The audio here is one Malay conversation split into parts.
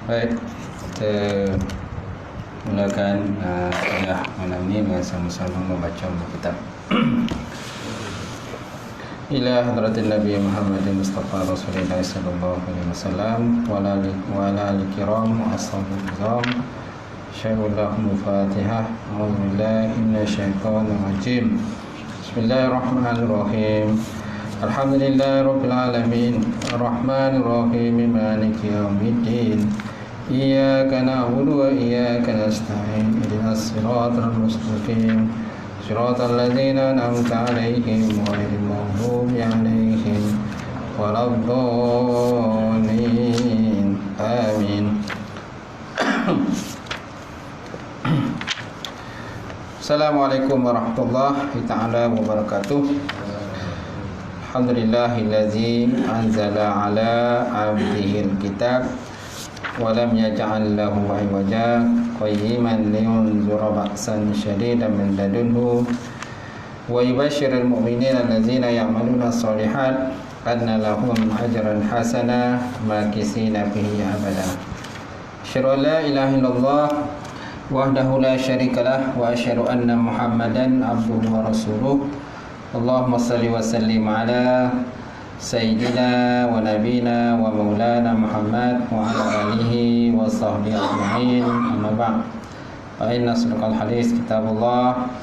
Baik, kita mulakan kuliah malam ini dengan sama-sama membaca kitab ila hadratin Nabi Muhammad Mustafa Rasulullah sallallahu alaihi wasallam wa ala al-kiram wa ashabul kiram. Fatihah. A'udzubillahi minasyaitonir rajim. Bismillahirrahmanirrahim. Alhamdulillahirabbil alamin. Arrahmanir rahim. Maliki yaumiddin. Iyyaka na'budu wa iyyaka nasta'in. Ihdinas siratal mustaqim. Siratal ladzina an'amta 'alaihim ghairil maghdubi 'alaihim waladdallin. Amin. Assalamualaikum warahmatullahi ta'ala wabarakatuh. Alhamdulillahillazi anzala ala abdihil kitab wa lam yaj'al lahu 'iwaja qayyiman liyunzira ba'san shadidan min ladunhu wa yubashshirul mu'minina allazina ya'maluna shalihat anna lahum ajran hasana makisina fihi abada. Asyhadu an la ilaha illallah wahdahu la syarikalah wa asyhadu anna Muhammadan abduhu wa rasuluh. Allahumma salli wa sallim ala sayyidina wa nabina wa maulana Muhammad wa ala alihi wa sahbihi ajma'in. Amma ba'd. Fa inna asdaqal hadits kitabullah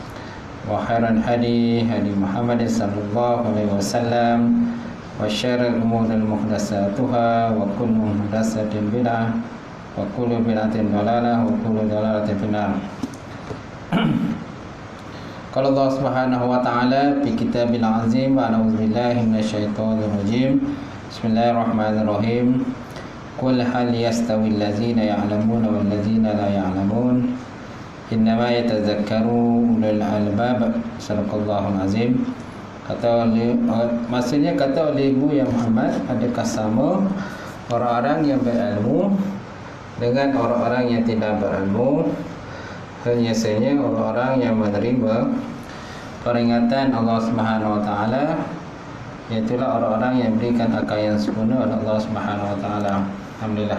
wa khairal hadi hadi Muhammad sallallahu alaihi wasallam wa syarrul umuri muhdatsatuha wa kullu muhdatsatin bid'ah wa kullu bid'atin dhalalah wa kullu dhalalatin finnar. Qala Allah Subhanahu wa ta'ala fi kitabil azim wa a'udzubillahi minasyaitonir rajim. Bismillahirrahmanirrahim. Qul hal yastawil ladzina ya'lamuna wal ladzina la ya'lamun innama yatadzakkaru ulul albab. Sadaqallahul azim. Maksudnya kata oleh Ibu ya Muhammad, adakah sama orang-orang yang berilmu dengan orang-orang yang tidak berilmu? Biasanya orang-orang yang menerima peringatan Allah Subhanahu wa taala, iaitulah orang-orang yang berikan akal yang sempurna oleh Allah Subhanahu wa taala. Alhamdulillah.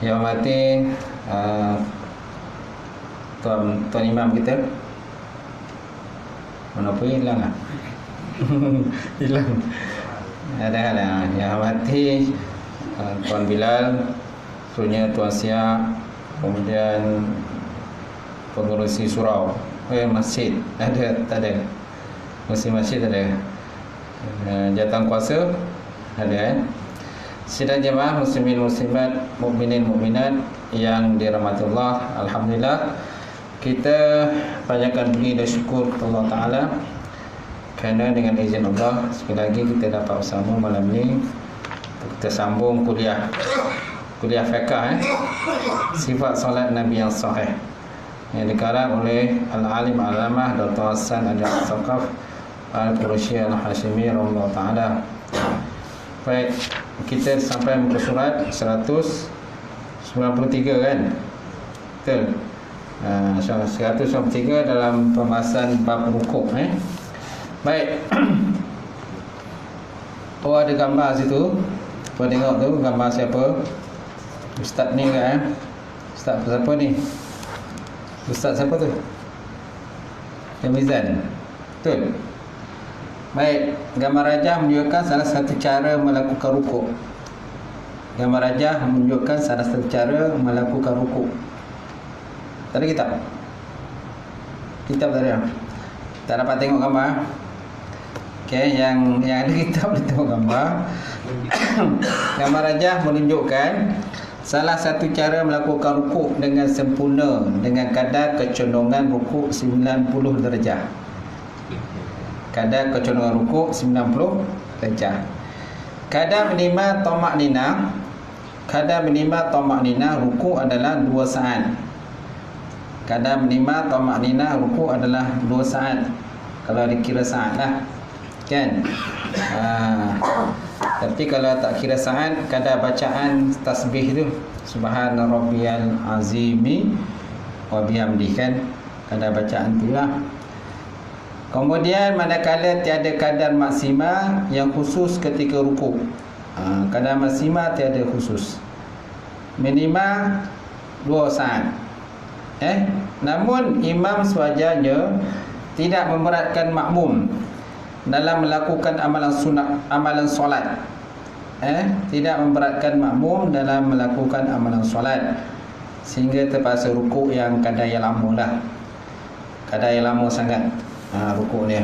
Yang mati tuan imam kita mana pun hilang ah. Hilang. Ada yang mati Tuan Bilal, punya Tuan Siak, kemudian pengurusi surau, masjid ada tak ada? Masjid ada. Jawatan kuasa ada. Sidang jemaah muslimin muslimat, mukminin mukminat yang dirahmati Allah, alhamdulillah kita banyakkan puji dan syukur kepada Allah Taala kerana dengan izin Allah sekali lagi kita dapat bersama malam ini. Kita sambung kuliah fiqh sifat solat Nabi yang sahih yang dikarang oleh Al-Alim Al-Alamah Dr. Hasan Al-Saqaf Al-Qurashi Al-Hashimi radhiyallahu taala. Baik, kita sampai muka surat 193 kan? Betul. 193 dalam pembahasan bab rukuk Baik. Oh, ada gambar situ. Kau tengok tu gambar siapa? Ustaz ni kan? Ustaz siapa ni? Ustaz siapa tu? Yamizan. Betul. Baik, gambar rajah menunjukkan salah satu cara melakukan rukuk. Gambar rajah menunjukkan salah satu cara melakukan rukuk. Tak ada kitab? Kitab tak ada? Tak dapat tengok gambar? Okey, yang ada kitab boleh tengok gambar. Gambar rajah menunjukkan salah satu cara melakukan rukuk dengan sempurna dengan kadar kecondongan rukuk 90 darjah. Kadar kecondongan rukuk 90 darjah. Kadar minima tamak nina rukuk adalah 2 saat. Kadar minima tamak nina rukuk adalah 2 saat. Kalau dikira saat lah kan. Tapi kalau tak kira saat, kadar bacaan tasbih tu subhana rabbiyal azimi wa bihamdi kan, kadar bacaan tu lah. Kemudian manakala tiada kadar maksima yang khusus ketika rukuk. Kadar maksima tiada khusus. Minimal 2 saat. Namun imam sewajarnya tidak memberatkan makmum dalam melakukan amalan sunat, amalan solat. Tidak memberatkan makmum dalam melakukan amalan solat sehingga terpaksa rukuk yang kadar yang lama lah. Kadar yang lama sangat rukuk dia.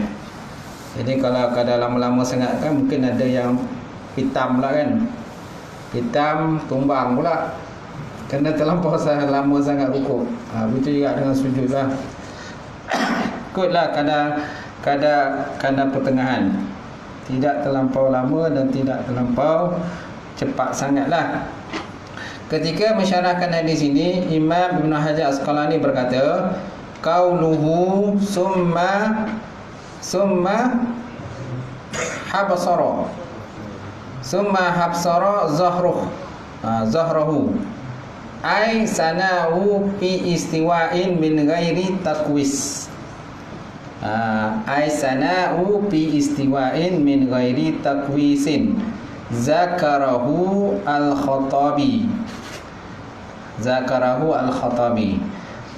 Jadi kalau kadar lama-lama sangat kan mungkin ada yang hitam pula kan. Hitam tumbang pula kerana terlampau lama sangat rukuk. Begitu juga dengan sujud lah. Ikutlah kadar pertengahan. Tidak terlampau lama dan tidak terlampau cepat sangatlah. Ketika mensyarahkan hadis ini, Imam Ibn Hajar Asqalani berkata, qauluhu summa habsara zahruhu ay sana'u fi istiwa'in min ghairi takwis. Ay sana'u fi istiwa'in min ghairi takwisin. Zakarahu al-Khattabi.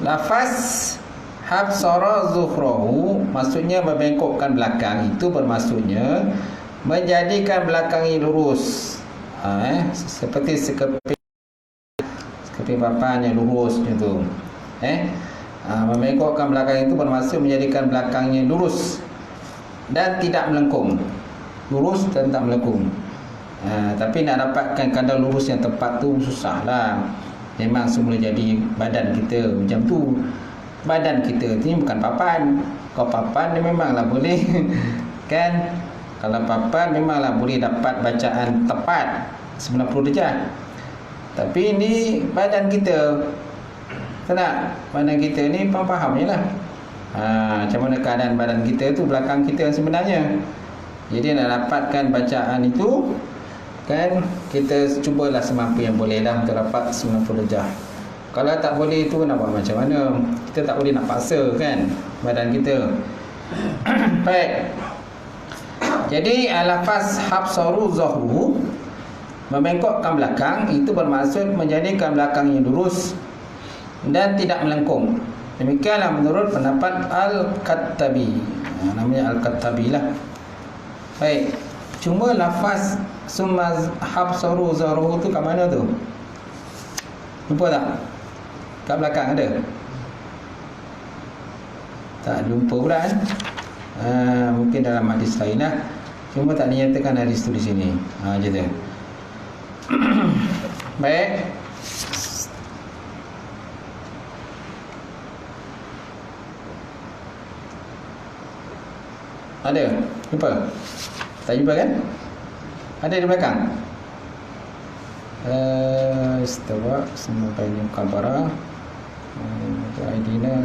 Lafaz habsara zuhrahu maksudnya membengkokkan belakang, itu bermaksudnya menjadikan belakang ini lurus. Seperti sekepi papan yang lurus macam tu. Membengkokkan belakang itu bermaksud menjadikan belakangnya lurus dan tidak melengkung. Lurus dan tak melengkung. Tapi nak dapatkan kadar lurus yang tepat tu susahlah. Memang semula jadi badan kita macam tu. Badan kita ni bukan papan. Kalau papan ni memanglah boleh kan. Kalau papan memanglah boleh dapat bacaan tepat 90 darjah. Tapi ni badan kita. Tak? Badan kita ni faham je lah. Macam mana keadaan badan kita tu, belakang kita sebenarnya. Jadi nak dapatkan bacaan itu kan, kita cubalah semampu yang boleh lah untuk dapat 90 darjah. Kalau tak boleh itu nak buat macam mana? Kita tak boleh nak paksa kan badan kita. Baik. Jadi lafaz habsaru zahru, membengkokkan belakang, itu bermaksud menjadikan belakang yang lurus dan tidak melengkung. Demikianlah menurut pendapat Al-Khattabi. Namanya Al-Khattabi lah. Baik. Cuma lafaz summa habsaru zahruhu tu kat mana tu? Lupa tak? Kat belakang ada? Tak lupa pula kan? Mungkin dalam hadis lain lah. Cuma tak dinyatakan hadis tu di sini. Macam tu. Baik. Ada? Lupa? Tak jumpa kan? Ada di belakang? Istawa semua banyak kabara. Aidina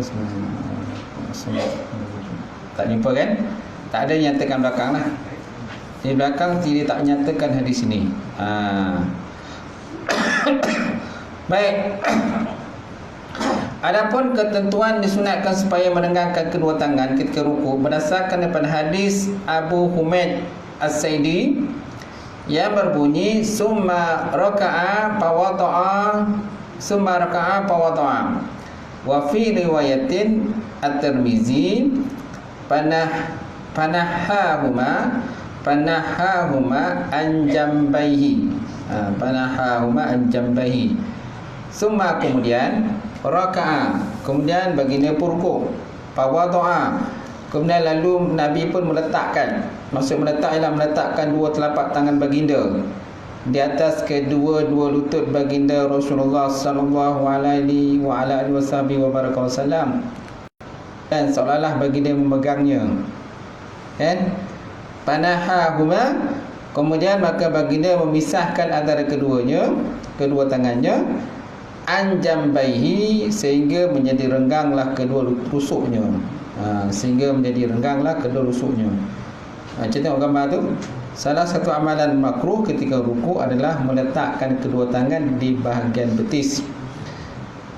semua. Tak jumpa kan? Tak ada nyatakan belakang lah. Di belakang tidak tak nyatakan hadis ini. Baik. Adapun ketentuan disunatkan supaya menenggangkan kedua tangan ketika rukuk berdasarkan daripada hadis Abu Humaid As-Saidi yang berbunyi summa raka'a fawada'a wa fi riwayatin At-Tirmizi panahahuma an jambaihi. Summa kemudian raka'a, kemudian baginda pun rukuk. Fawada'a, kemudian lalu Nabi pun meletakkan, maksud meletak ialah meletakkan dua telapak tangan baginda di atas kedua-dua lutut baginda Rasulullah sallallahu alaihi wasallam, dan seolah-olah baginda memegangnya. Kan? Panahahuma, kemudian maka baginda memisahkan antara keduanya, kedua tangannya, anjambaihi, sehingga menjadi rengganglah kedua rusuknya. Sehingga menjadi rengganglah kedua rusuknya. Tengok gambar tu. Salah satu amalan makruh ketika rukuk adalah meletakkan kedua tangan di bahagian betis.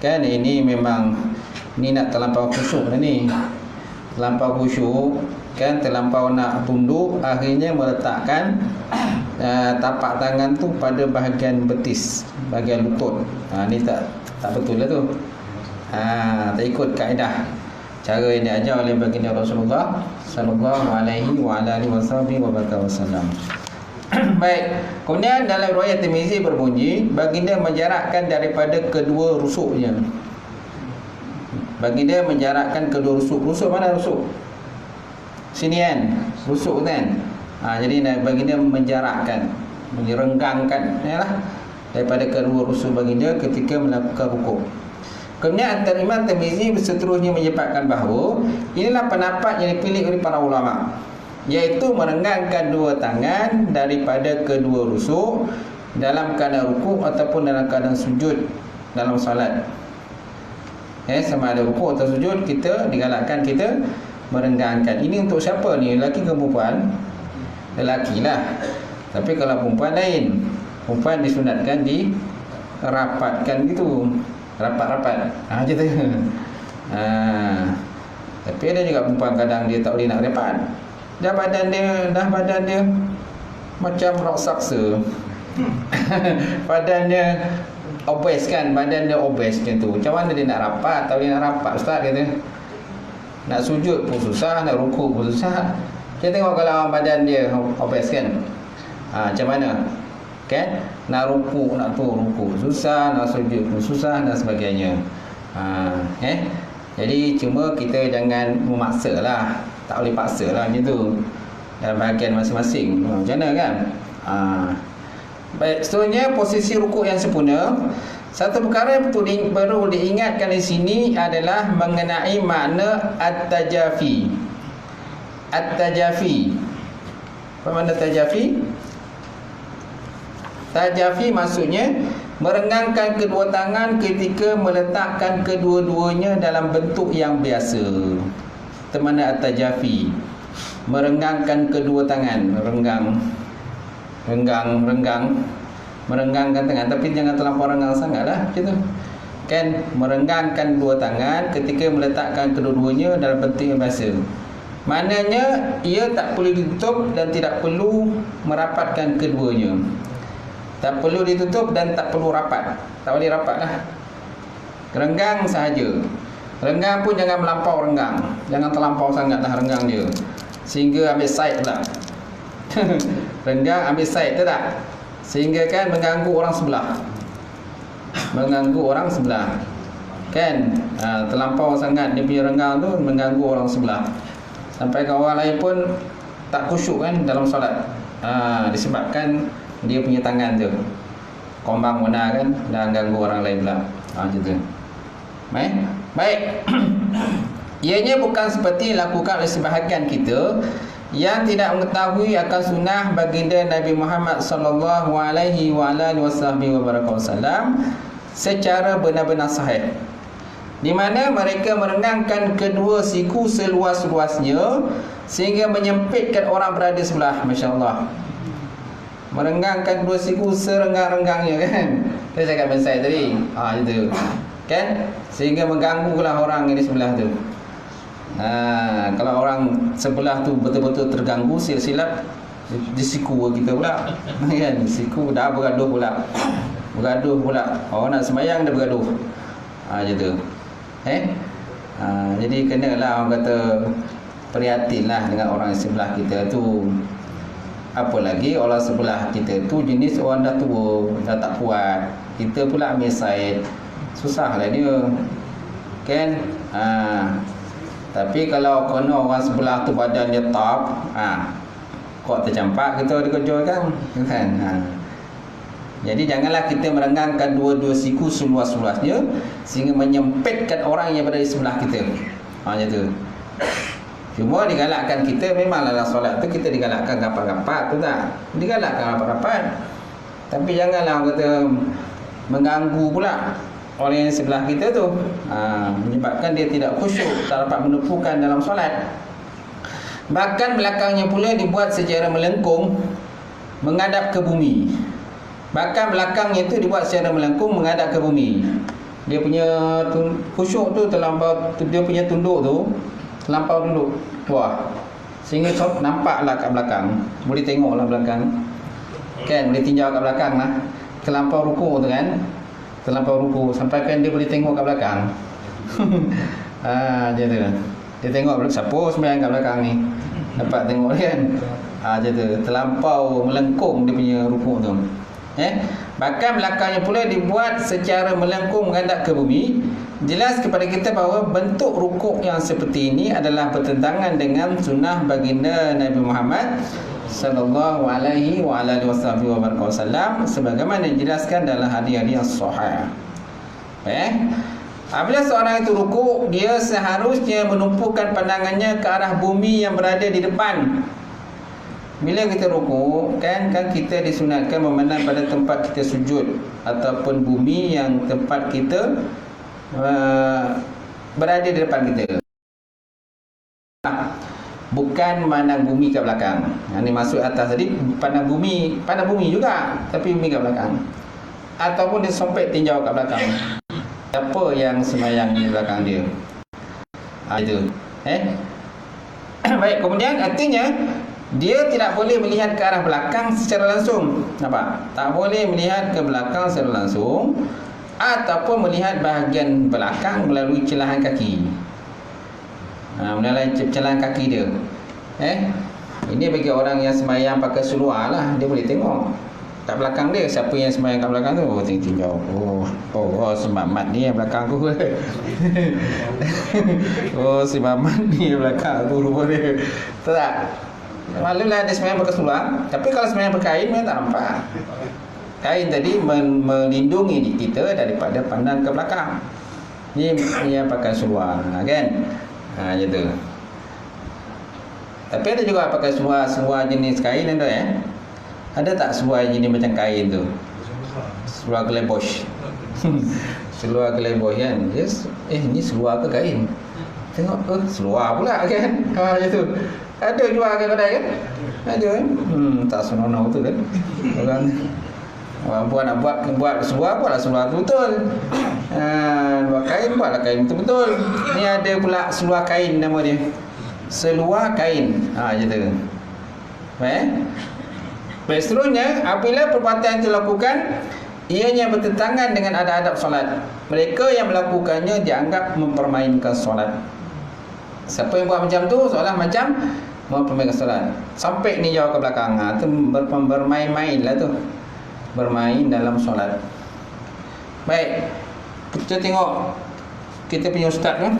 Kan ini memang Ni nak terlampau khusyuk dah ni. Terlampau khusyuk kan, terlampau nak tunduk, akhirnya meletakkan tapak tangan tu pada bahagian betis, bahagian lutut. Ni tak betul lah tu. Tak ikut kaedah cara yang diajar oleh baginda Rasulullah sallallahu alaihi wa alihi wasallam. Baik, kemudian dalam riwayat Tirmizi berbunyi baginda menjarakkan daripada kedua rusuknya. Baginda menjarakkan kedua rusuk. Rusuk mana rusuk? Sini kan, rusuk kan. Jadi baginda menjarakkan, merenggangkan daripada kedua rusuk baginda ketika melakukan rukuk. Kemudian Imam Tirmizi seterusnya menyebutkan bahawa inilah pendapat yang dipilih oleh para ulama, iaitu merenggangkan dua tangan daripada kedua rusuk dalam keadaan rukuk ataupun dalam keadaan sujud dalam salat. Sama ada rukuk atau sujud, kita digalakkan kita merenggangkan. Ini untuk siapa ni? Lelaki ke perempuan? Lelaki lah. Tapi kalau perempuan lain, perempuan disunatkan dirapatkan gitu, rapat-rapat. Macam tu. Tapi ada juga perempuan kadang dia tak boleh nak rapat. Dah badan dia macam raksasa. Badannya obes kan, badan dia obes macam tu. Macam mana dia nak rapat? Tak boleh nak rapat, ustaz kata. Nak sujud pun susah, nak rukuk pun susah. Kita tengok kalau badan dia obes kan, macam mana kan? Nak rukuk, nak rukuk susah, nak sujud pun susah dan sebagainya. Jadi cuma kita jangan memaksa lah. Tak boleh paksa lah macam tu, dalam bahagian masing-masing. Macam mana kan? Baik, seterusnya posisi rukuk yang sempurna. Satu perkara yang perlu diingatkan di sini adalah mengenai makna at-tajafi. At-tajafi. Apa makna tajafi? Tajafi maksudnya merenggangkan kedua tangan ketika meletakkan kedua-duanya dalam bentuk yang biasa. Itu makna at-tajafi. Merenggangkan kedua tangan, merenggangkan tangan, tapi jangan terlampau renggang sangatlah macam tu. Kan, merenggangkan dua tangan ketika meletakkan kedua-duanya dalam bentuk yang biasa. Maknanya ia tak perlu ditutup dan tidak perlu merapatkan keduanya. Tak perlu ditutup dan tak perlu rapat. Tak boleh rapat lah. Renggang sahaja. Renggang pun jangan melampau renggang. Jangan terlampau sangatlah renggang dia, sehingga ambil side pula. Renggang ambil side tu tak? Sehingga kan mengganggu orang sebelah. Mengganggu orang sebelah. Kan? Terlampau sangat dia punya renggang tu mengganggu orang sebelah. Sampai ke orang lain pun tak khusyuk kan dalam solat. Disebabkan dia punya tangan tu kombang mana kan, dan ganggu orang lain pula. Macam tu. Baik. Ianya bukan seperti dilakukan oleh sebahagian kita yang tidak mengetahui akan sunnah baginda Nabi Muhammad sallallahu alaihi wasallam secara benar-benar sahih, di mana mereka merenggangkan kedua siku seluas-luasnya sehingga menyempitkan orang berada sebelah. Masya-Allah. Merenggangkan kedua siku serenggang-renggangnya kan. Saya cakap dengan saya tadi. Itu. Kan? Sehingga mengganggulah orang yang di sebelah tu. Kalau orang sebelah tu betul-betul terganggu, silap-silap di siku kita pula. Kan? Siku dah bergaduh pula. Orang nak sembahyang dah bergaduh. Macam tu. Jadi kenalah orang kata prihatinlah dengan orang sebelah kita tu. Apalagi orang sebelah kita tu jenis orang dah tua, dah tak kuat. Kita pula ambil side, susahlah dia. Kan? Tapi kalau kena orang sebelah tu badan dia top, kok tercampak kita dikejarkan kan. Jadi janganlah kita merenggangkan dua-dua siku seluas-luasnya sehingga menyempitkan orang yang berada di sebelah kita. Macam tu. Cuma digalakkan kita, memanglah dalam solat tu kita digalakkan rapat-rapat tu tak? Digalakkan rapat-rapat. Tapi janganlah kata mengganggu pula orang yang sebelah kita tu. Menyebabkan dia tidak khusyuk, tak dapat menumpukan dalam solat. Bahkan belakangnya pula dibuat secara melengkung menghadap ke bumi. Bahkan belakangnya itu dibuat secara melengkung menghadap ke bumi. Dia punya khusyuk tu terlampau, dia punya tunduk tu terlampau duduk. Wah, sehingga nampaklah kat belakang. Boleh tengoklah belakang. Kan boleh tinjau kat belakang lah. Terlampau rukuk tu kan. Terlampau rukuk sampai kan dia boleh tengok kat belakang. Macam tu. Dia tengok siapa sembahyang kat belakang ni. Dapat tengok kan. Macam tu. Terlampau melengkung dia punya rukuk tu. Bahkan belakangnya pula dibuat secara melengkung menghadap ke bumi. Jelas kepada kita bahawa bentuk rukuk yang seperti ini adalah bertentangan dengan sunnah baginda Nabi Muhammad sallallahu alaihi wa alihi wasallam sebagaimana dijelaskan dalam hadis-hadis yang sahih. Apabila seorang itu rukuk, dia seharusnya menumpukan pandangannya ke arah bumi yang berada di depan. Bila kita rukuk, kan kita disunatkan memandang pada tempat kita sujud ataupun bumi yang tempat kita berada di depan kita. Bukan memandang bumi kat belakang. Ini masuk atas tadi, pandang bumi juga, tapi bumi kat belakang. Ataupun dia sompet tinjau kat belakang. Siapa yang sembahyang di belakang dia? Itu. Baik, kemudian artinya dia tidak boleh melihat ke arah belakang secara langsung. Nampak? Tak boleh melihat ke belakang secara langsung ataupun melihat bahagian belakang melalui celahan kaki. Melalui celahan kaki dia. Ini bagi orang yang sembahyang pakai seluar lah, dia boleh tengok kat belakang dia siapa yang sembahyang kat belakang tu. Tinjau. Oh si Mamat ni yang belakang aku. Oh si Mamat ni yang belakang aku rupa dia. Tahu tak? Malulah dia sembahyang pakai seluar. Tapi kalau sembahyang pakai kain memang tak nampak. Kain tadi melindungi kita daripada pandang ke belakang. Ni yang pakai seluar, kan? Macam tu. Tapi ada juga pakai seluar jenis kain ada Ada tak seluar jenis macam kain tu? Seluar gelebosh. Seluar gelebosh kan? Yes. Ni seluar ke kain? Tengok seluar pula kan? Macam tu. Ada jual kedai kan? Ada kan? Tak senonoh tu kan? Orang nak buat seluar, buatlah seluar tu betul. Buat kain, buatlah kain tu betul. Ni ada pula seluar kain nama dia. Seluar kain. Macam tu. Baik, seterusnya, apabila perbuatan itu dilakukan, ianya bertentangan dengan adab-adab solat. Mereka yang melakukannya dianggap mempermainkan solat. Siapa yang buat macam tu, seolah macam mempermainkan solat. Sampai ni jauh ke belakang. Itu bermain-main lah tu. Bermain dalam solat. Baik, kita tengok kita punya ustaz kan,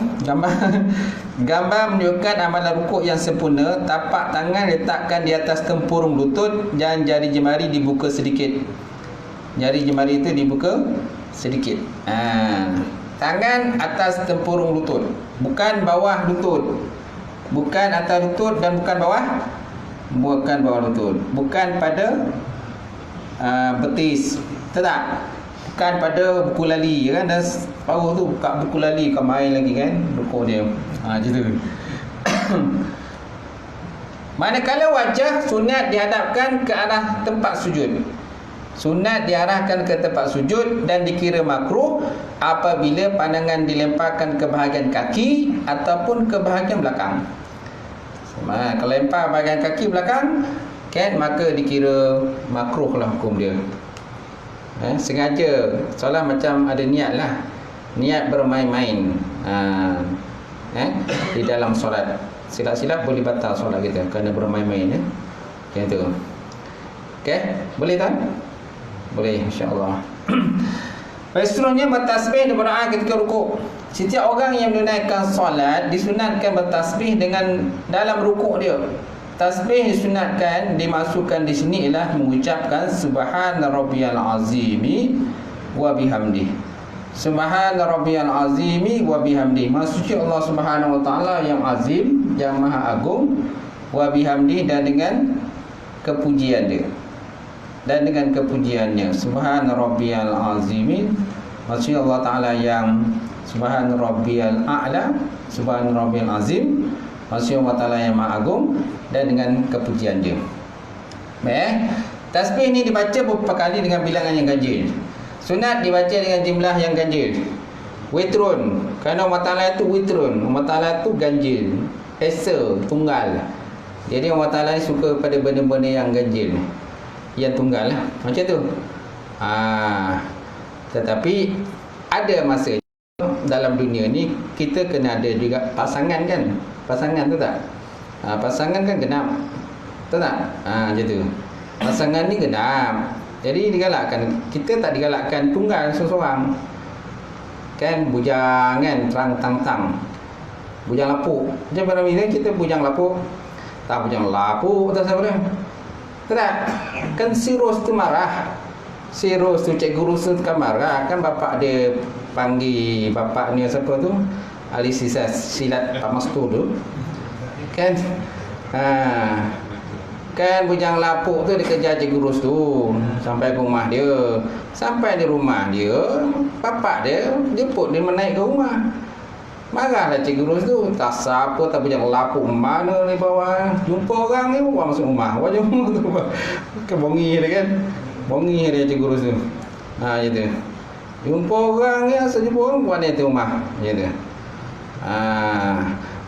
gambar menunjukkan amalan rukuk yang sempurna. Tapak tangan letakkan di atas tempurung lutut dan jari jemari dibuka sedikit. Jari jemari itu dibuka sedikit. Tangan atas tempurung lutut, bukan bawah lutut. Bukan atas lutut dan bukan bawah. Bukan bawah lutut. Bukan pada betis. Tak? Bukan pada buku lali kan. Dan bawah tu buka buku lali, kau main lagi kan rukuk dia. Macam tu. Manakala wajah sunat dihadapkan ke arah tempat sujud. Sunat diarahkan ke tempat sujud dan dikira makruh apabila pandangan dilemparkan ke bahagian kaki ataupun ke bahagian belakang. Kalau lempar bahagian kaki belakang kan, maka dikira makruh lah hukum dia. Sengaja, soalan macam ada niat lah, niat bermain-main di dalam solat. Silap-silap boleh batal solat kita kerana bermain-main macam tu. Okay, boleh tak? Boleh, insya-Allah. Baik, seterusnya bertasbih dan berdoa ketika rukuk. Setiap orang yang menunaikan solat disunatkan bertasbih dengan dalam rukuk dia. Tasbih disunatkan dimasukkan di sini ialah mengucapkan subhana rabbiyal azimi wa bihamdi. Subhana rabbiyal azimi wa bihamdi. Maksudnya Allah Subhanahu wa taala yang azim, yang maha agung, wa bihamdi, dan dengan kepujian dia. Dan dengan kepujiannya. Subhana rabbiyal azimi, maksudnya Allah taala yang subhana rabbiyal a'la, subhana rabbiyal azim, maksudnya Allah taala yang maha agung, dan dengan kepujian dia. Tasbih ni dibaca beberapa kali dengan bilangan yang ganjil. Sunat dibaca dengan jumlah yang ganjil. Witrun. Kerana Allah Ta'ala itu witrun. Allah Ta'ala itu ganjil, esa, tunggal. Jadi Allah Ta'ala ni suka pada benda-benda yang ganjil, yang tunggal lah. Macam tu. Tetapi ada masa dalam dunia ni kita kena ada juga pasangan kan. Pasangan tu tak? Pasangan kan genap. Betul tak? Macam tu. Pasangan ni genap. Jadi digalakkan. Kita tak digalakkan tunggal seseorang. Kan bujang kan, terang-tang-tang. Bujang lapuk. Macam pada bila kita bujang lapuk. Tak bujang lapuk tak siapa dia. Betul tak? Kan si Ros tu marah. Si Ros tu, Cikgu Ros tu kan marah. Kan bapak dia panggil bapak ni siapa tu? Ahli silat Pak Mastur tu. Kan? Kan bujang lapuk tu dia kejar Cikgu Ros tu sampai ke rumah dia. Sampai di rumah dia, bapak dia jemput dia menaik ke rumah. Marahlah Cikgu Ros tu. Tak siapa tak bujang lapuk mana ni bawah. Jumpa orang ni bawa masuk rumah. Wajah tu kebongi dia kan. Bongi dia Cikgu Ros tu. Gitu. Jumpa orang ni, asal jumpa orang buat dia tu rumah. Gitu.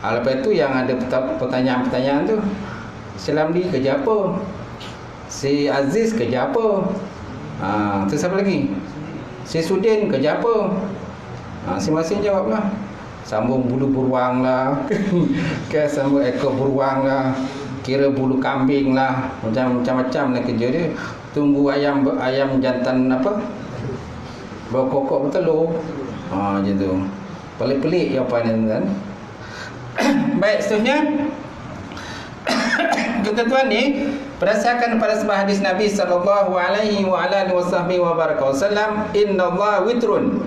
Lepas tu yang ada pertanyaan-pertanyaan tu, si Lamli kerja apa? Si Aziz kerja apa? Tu siapa lagi? Si Sudin kerja apa? Masing-masing jawablah. Sambung bulu beruang lah. Sambung ekor beruang lah. Kira bulu kambing lah. Macam-macam lah kerja dia. Tunggu ayam jantan apa? Berkokok bertelur. Macam tu. Pelik-pelik jawapan kan. Baik, seterusnya ketentuan ni berdasarkan pada sebuah hadis Nabi sallallahu alaihi wasallam, innallaha witrun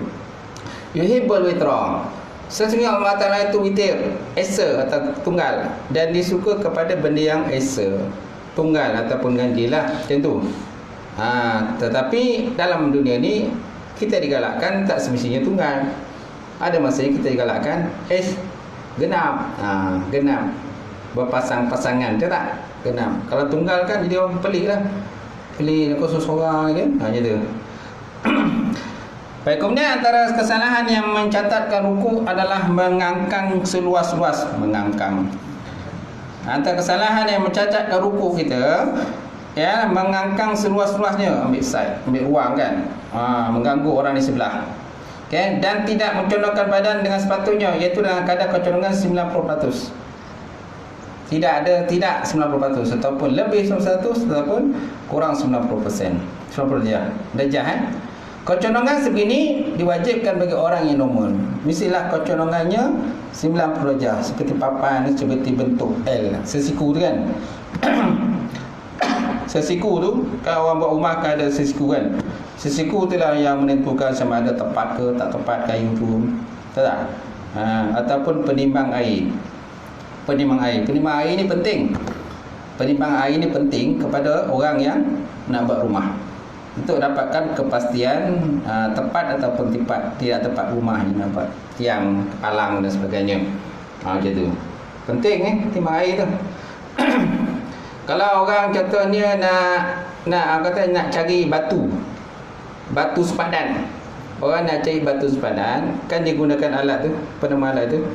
yuhibbul witra. Sesungguhnya Allah Ta'ala itu witir, esa atau tunggal, dan disuka kepada benda yang esa, tunggal ataupun ganjil lah, macam tu. Tetapi dalam dunia ni kita digalakkan tak semestinya tunggal. Ada masanya kita digalakkan genap. Genap berpasang-pasangan, betul tak? Genap. Kalau tunggal kan jadi orang pelik lah. Pelik khusus orang kan. Macam tu. Baik, kemudian antara kesalahan yang mencatatkan ruku adalah mengangkang seluas-luas. Antara kesalahan yang mencatatkan ruku kita, ya, mengangkang seluas-luasnya, ambil side, ambil ruang kan. Mengganggu orang di sebelah. Okay? Dan tidak mencondongkan badan dengan sepatutnya, iaitu dengan kadar kecondongan 90%. Tidak 90% ataupun lebih 100% ataupun kurang 90%. 90% darjah. Kecondongan sebegini diwajibkan bagi orang yang normal. Mestilah kecondongannya 90 darjah, seperti papan, seperti bentuk L, sesiku tu kan. Sesiku tu, kalau orang buat rumah kan ada sesiku kan. Sesiku tu lah yang menentukan sama ada tepat ke tak tepat kayu tu. Betul tak? Ataupun penimbang air. Penimbang air ni penting. Penimbang air ni penting kepada orang yang nak buat rumah, untuk dapatkan kepastian tepat ataupun tidak tepat rumah yang nak buat, tiang, palang dan sebagainya. Macam tu. Penting timbang air tu. Kalau orang contohnya nak cari batu sepadan. Orang nak cari batu sepadan, kan dia gunakan alat tu, penama alat tu.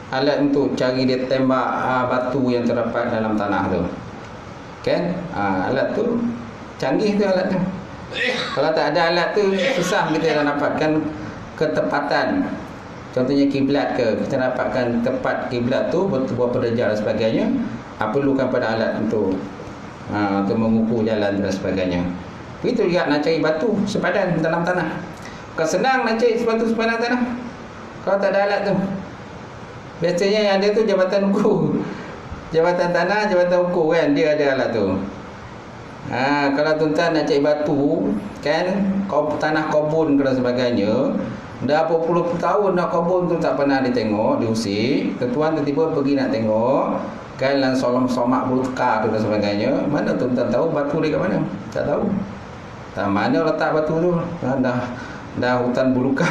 Alat untuk cari dia tembak batu yang terdapat dalam tanah tu. Kan? Alat tu canggih tu alat tu. Kalau tak ada alat tu, susah kita nak dapatkan ketepatan. Contohnya kiblat ke, kita dapatkan tepat kiblat tu berapa darjah dan sebagainya. Perlukan pada alat untuk mengukur jalan dan sebagainya. Begitu juga nak cari batu sepadan dalam tanah. Bukan senang nak cari batu sepadan tanah kalau tak ada alat tu. Biasanya yang ada tu jabatan ukur, jabatan tanah, jabatan ukur kan, dia ada alat tu. Kalau tuan-tuan nak cari batu kan, tanah kobun dan sebagainya, dah berapa puluh tahun dah kobun tu tak pernah ditengok, diusik. Tuan tiba-tiba pergi nak tengok kan, lan somak bulu tekar tu dan sebagainya. Mana tuan-tuan tahu batu dia kat mana? Tak tahu. Tak mana letak batu tu. Dah hutan belukar.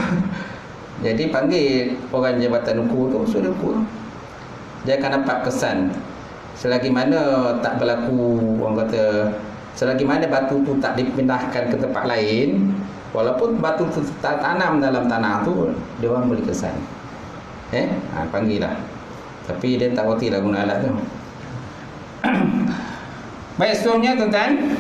Jadi panggil orang jabatan ukur tu, suruh ukur. Dia akan dapat kesan. Selagi mana tak berlaku, orang kata, selagi mana batu tu tak dipindahkan ke tempat lain, Walaupun batu tu tanam dalam tanah tu, dia orang boleh kesan. Panggil lah. Tapi dia tak reti lah guna alat tu. Baik, seterusnya tuan-tuan,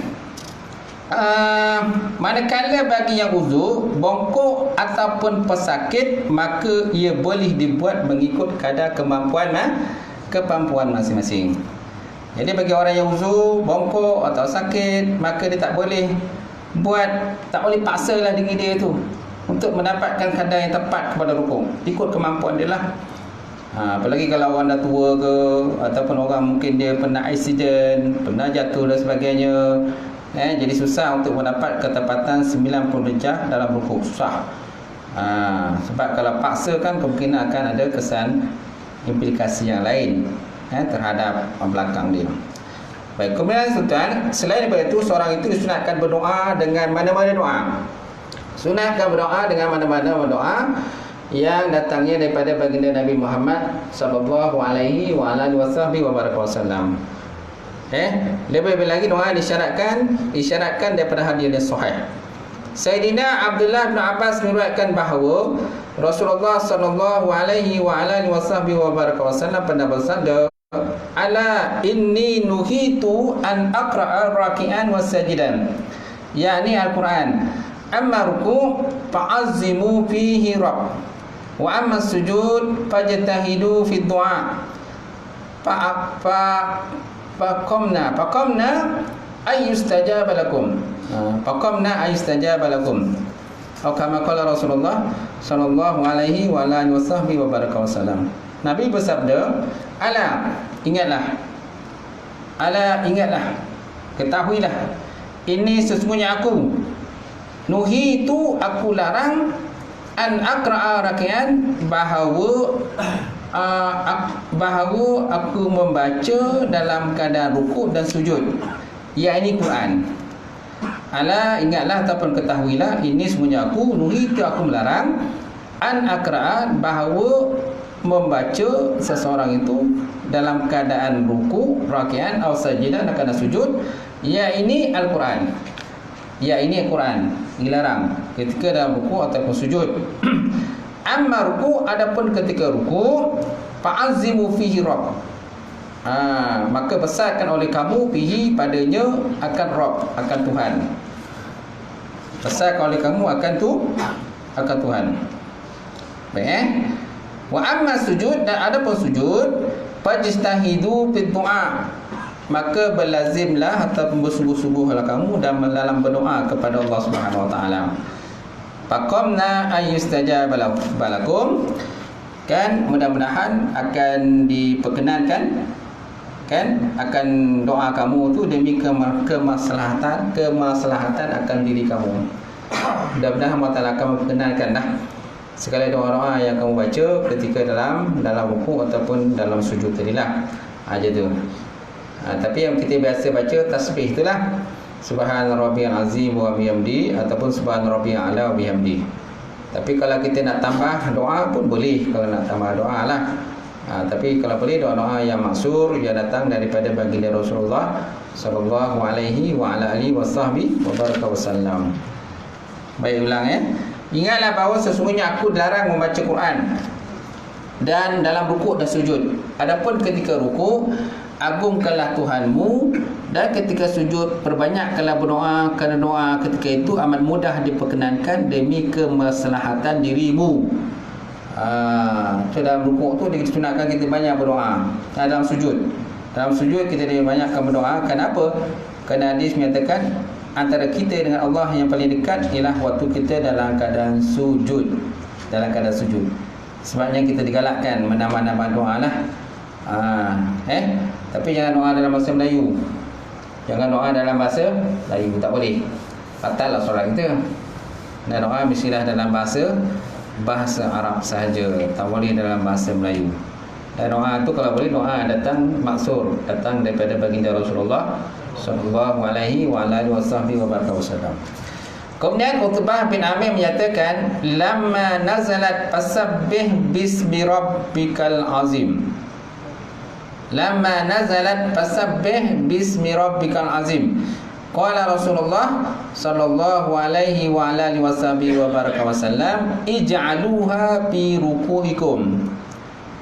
manakala bagi yang uzur, bongkok ataupun pesakit, maka ia boleh dibuat mengikut kadar kemampuan masing-masing. Jadi bagi orang yang uzur, bongkok atau sakit, maka dia tak boleh paksalah diri dia tu untuk mendapatkan kadar yang tepat kepada rukuk. Ikut kemampuan dia lah. Apalagi kalau orang dah tua ke, ataupun orang mungkin dia pernah accident, pernah jatuh dan sebagainya, jadi susah untuk mendapat ketepatan 90 darjah dalam rukuk. Susah. Sebab kalau paksa kan kemungkinan akan ada kesan implikasi yang lain terhadap belakang dia. Baik, kemudian tuan, selain daripada itu, seorang itu disunatkan berdoa dengan mana-mana doa. Sunatkan berdoa dengan mana-mana doa yang datangnya daripada baginda Nabi Muhammad sallallahu alaihi wasallam. Lebih-lebih lagi doa disyaratkan daripada hadis yang sahih. Sayyidina Abdullah bin Abbas meriwayatkan bahawa Rasulullah sallallahu alaihi wasallam pernah bersabda, "Ala inni nuhitu an aqra'a raki'an wa sajidan." yakni Al-Quran. Amma ruku' fa'azzimu fihi rabb, wa amma sujud fajtahidu fi du'a. Faqamna ayyustajaba lakum. Faqamna ayyustajaba lakum. Atau kama qala Rasulullah sallallahu alaihi wa alihi wasallam. Nabi bersabda, ala ingatlah, ketahuilah, ini sesungguhnya aku, nuhitu, aku larang, an akra'a raki'an, bahawa aku membaca dalam keadaan rukuk dan sujud, yakni Quran. Ala, ingatlah ataupun ketahuilah, ini semuanya aku, nuhitu, aku melarang, an akra'a, bahawa membaca seseorang itu dalam keadaan ruku, raki'an atau sajidah, dan keadaan sujud, yakni Al-Quran. Yakni Al-Quran dilarang ketika dalam ruku ataupun sujud. Amma ruku, adapun ketika ruku, fa'azzimu fihi rabb, maka besarkan oleh kamu fihi, padanya, akan Rabb, akan Tuhan. Besarkan oleh kamu akan Tuhan. Baik, wa amma sujud, dan adapun sujud, fajtahidu fid du'a, maka berlazimlah ataupun bersungguh-sungguhlah kamu dalam berdoa kepada Allah Subhanahu wa taala. Faqamna ayyustajaba lakum, kan, mudah-mudahan akan diperkenankan, kan, akan doa kamu tu demi kemaslahatan akan diri kamu. Mudah-mudahan Allah Taala akan memperkenankanlah segala doa-doa yang kamu baca ketika dalam ruku ataupun dalam sujud tadilah. Aja tu. Tapi yang kita biasa baca tasbih itulah, Subhan rabbiyal azim wa bihamdi, ataupun Subhan rabbiyal a'la wa bihamdi. Tapi kalau kita nak tambah doa pun boleh, kalau nak tambah doa lah. Tapi kalau boleh doa-doa yang maksur yang datang daripada baginda Rasulullah sallallahu alaihi wa ala alihi wasallam. Baik, ulang Ingatlah bahawa sesungguhnya aku dilarang membaca Quran dan dalam rukuk dan sujud. Adapun ketika rukuk, agungkanlah Tuhanmu, dan ketika sujud, perbanyakkanlah berdoa, kerana doa ketika itu amat mudah diperkenankan demi kemaslahatan dirimu. So dalam rukuk tu disunatkan kita banyak berdoa. Dalam sujud kita banyakkan berdoa. Kenapa? Kerana hadis menyatakan antara kita dengan Allah yang paling dekat ialah waktu kita dalam keadaan sujud. Sebabnya kita digalakkan menambah-nambah doa lah. Tapi jangan doa dalam bahasa Melayu. Tak boleh. Batal lah solat kita. Dan doa mestilah dalam bahasa Arab sahaja, tak boleh dalam bahasa Melayu. Dan doa tu kalau boleh doa datang maksur, datang daripada baginda Rasulullah sallallahu alaihi wa alihi wasallam. Kemudian Utbah bin Amir menyatakan, lamma nazalat fasabbih bismi rabbikal azim. Lamma nazalat fasabbih bismi rabbikal azim. Qala Rasulullah sallallahu alaihi wa alihi wasallam, ij'aluha fi ruku'ikum.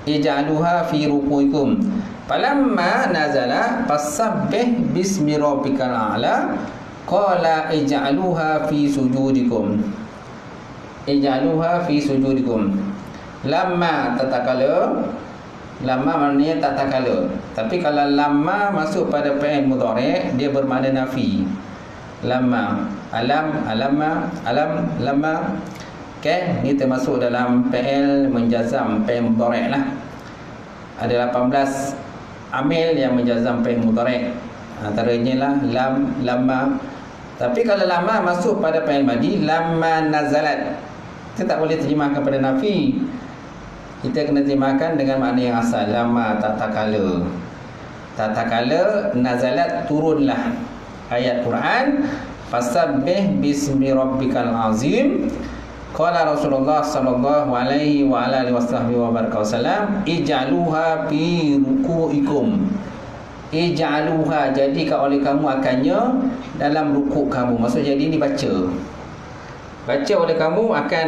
Ij'aluha fi ruku'ikum. Falamma nazala fasabbih bismi rabbikal a'la. Qala ij'aluha fi sujudikum. Ij'aluha fi sujudikum. Lamma tatakala. Lamma maknanya tatakala. Tapi kalau lamma masuk pada fi'il mudhari', dia bermakna nafi. Lamma, alam, lamma. Okay, ni termasuk dalam fi'il menjazam fi'il mudhari' lah. Ada 18 amil yang menjazam fi'il mudhari'. Antaranya lah lam, lamma. Tapi kalau lamma masuk pada fi'il madhi, lamma nazalat, kita tak boleh terjemahkan pada nafi. Kita kena terjemahkan dengan makna yang asal. Lamma tatakala. Tatakala nazalat, turunlah ayat Quran. Fasabbih bismi rabbikal azim. Qala Rasulullah sallallahu alaihi wa alihi wasallam, ij'aluha fi ruku'ikum. Ij'aluha, jadikan oleh kamu akannya dalam rukuk kamu. Maksud jadi ini baca oleh kamu akan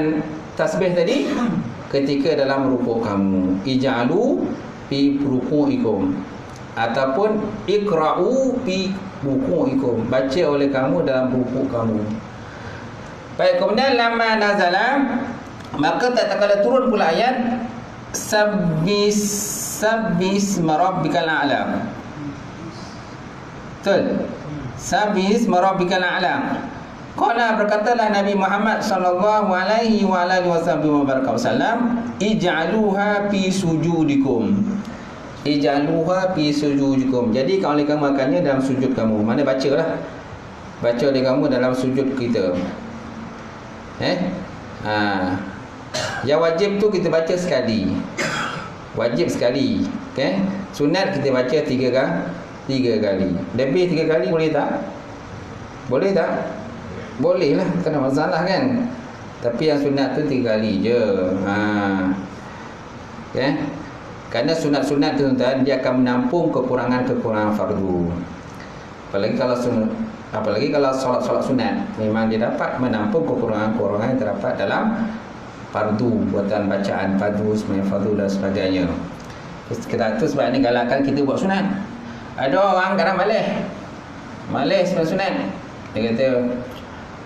tasbih tadi ketika dalam rukuk kamu. Ij'alu fi ruku'ikum, ataupun iqra'u fi ruku'ikum, baca oleh kamu dalam rukuk kamu. Baik, kemudian lamma nazala, maka tak kala turun pula ayat sabbis marabbikal a'la. Betul? Sabbis marabbikal a'la. Qala, berkatalah Nabi Muhammad sallallahu alaihi wa alihi wasallam, ij'aluha fi sujudikum. Ij'aluha fi sujudikum. Jadi kalau kamu akannya dalam sujud kamu. Mana bacalah. Baca oleh kamu dalam sujud kita. Yang wajib tu kita baca sekali. Wajib sekali. Okay? Sunat kita baca 3 kali. Lebih 3 kali boleh tak? Boleh tak? Boleh lah, tak ada masalah kan. Tapi yang sunat tu 3 kali je. Okay? Kerana sunat-sunat tu tuan, dia akan menampung kekurangan-kekurangan fardu. Apalagi kalau solat-solat sunat, memang dia dapat menampung kekurangan-kekurangan yang terdapat dalam fardu, buatan bacaan fardu, sembahyang fardu dan sebagainya. Kita tu sebab ni galakkan kita buat sunat. Ada orang kadang malas sembahyang sunat. Dia kata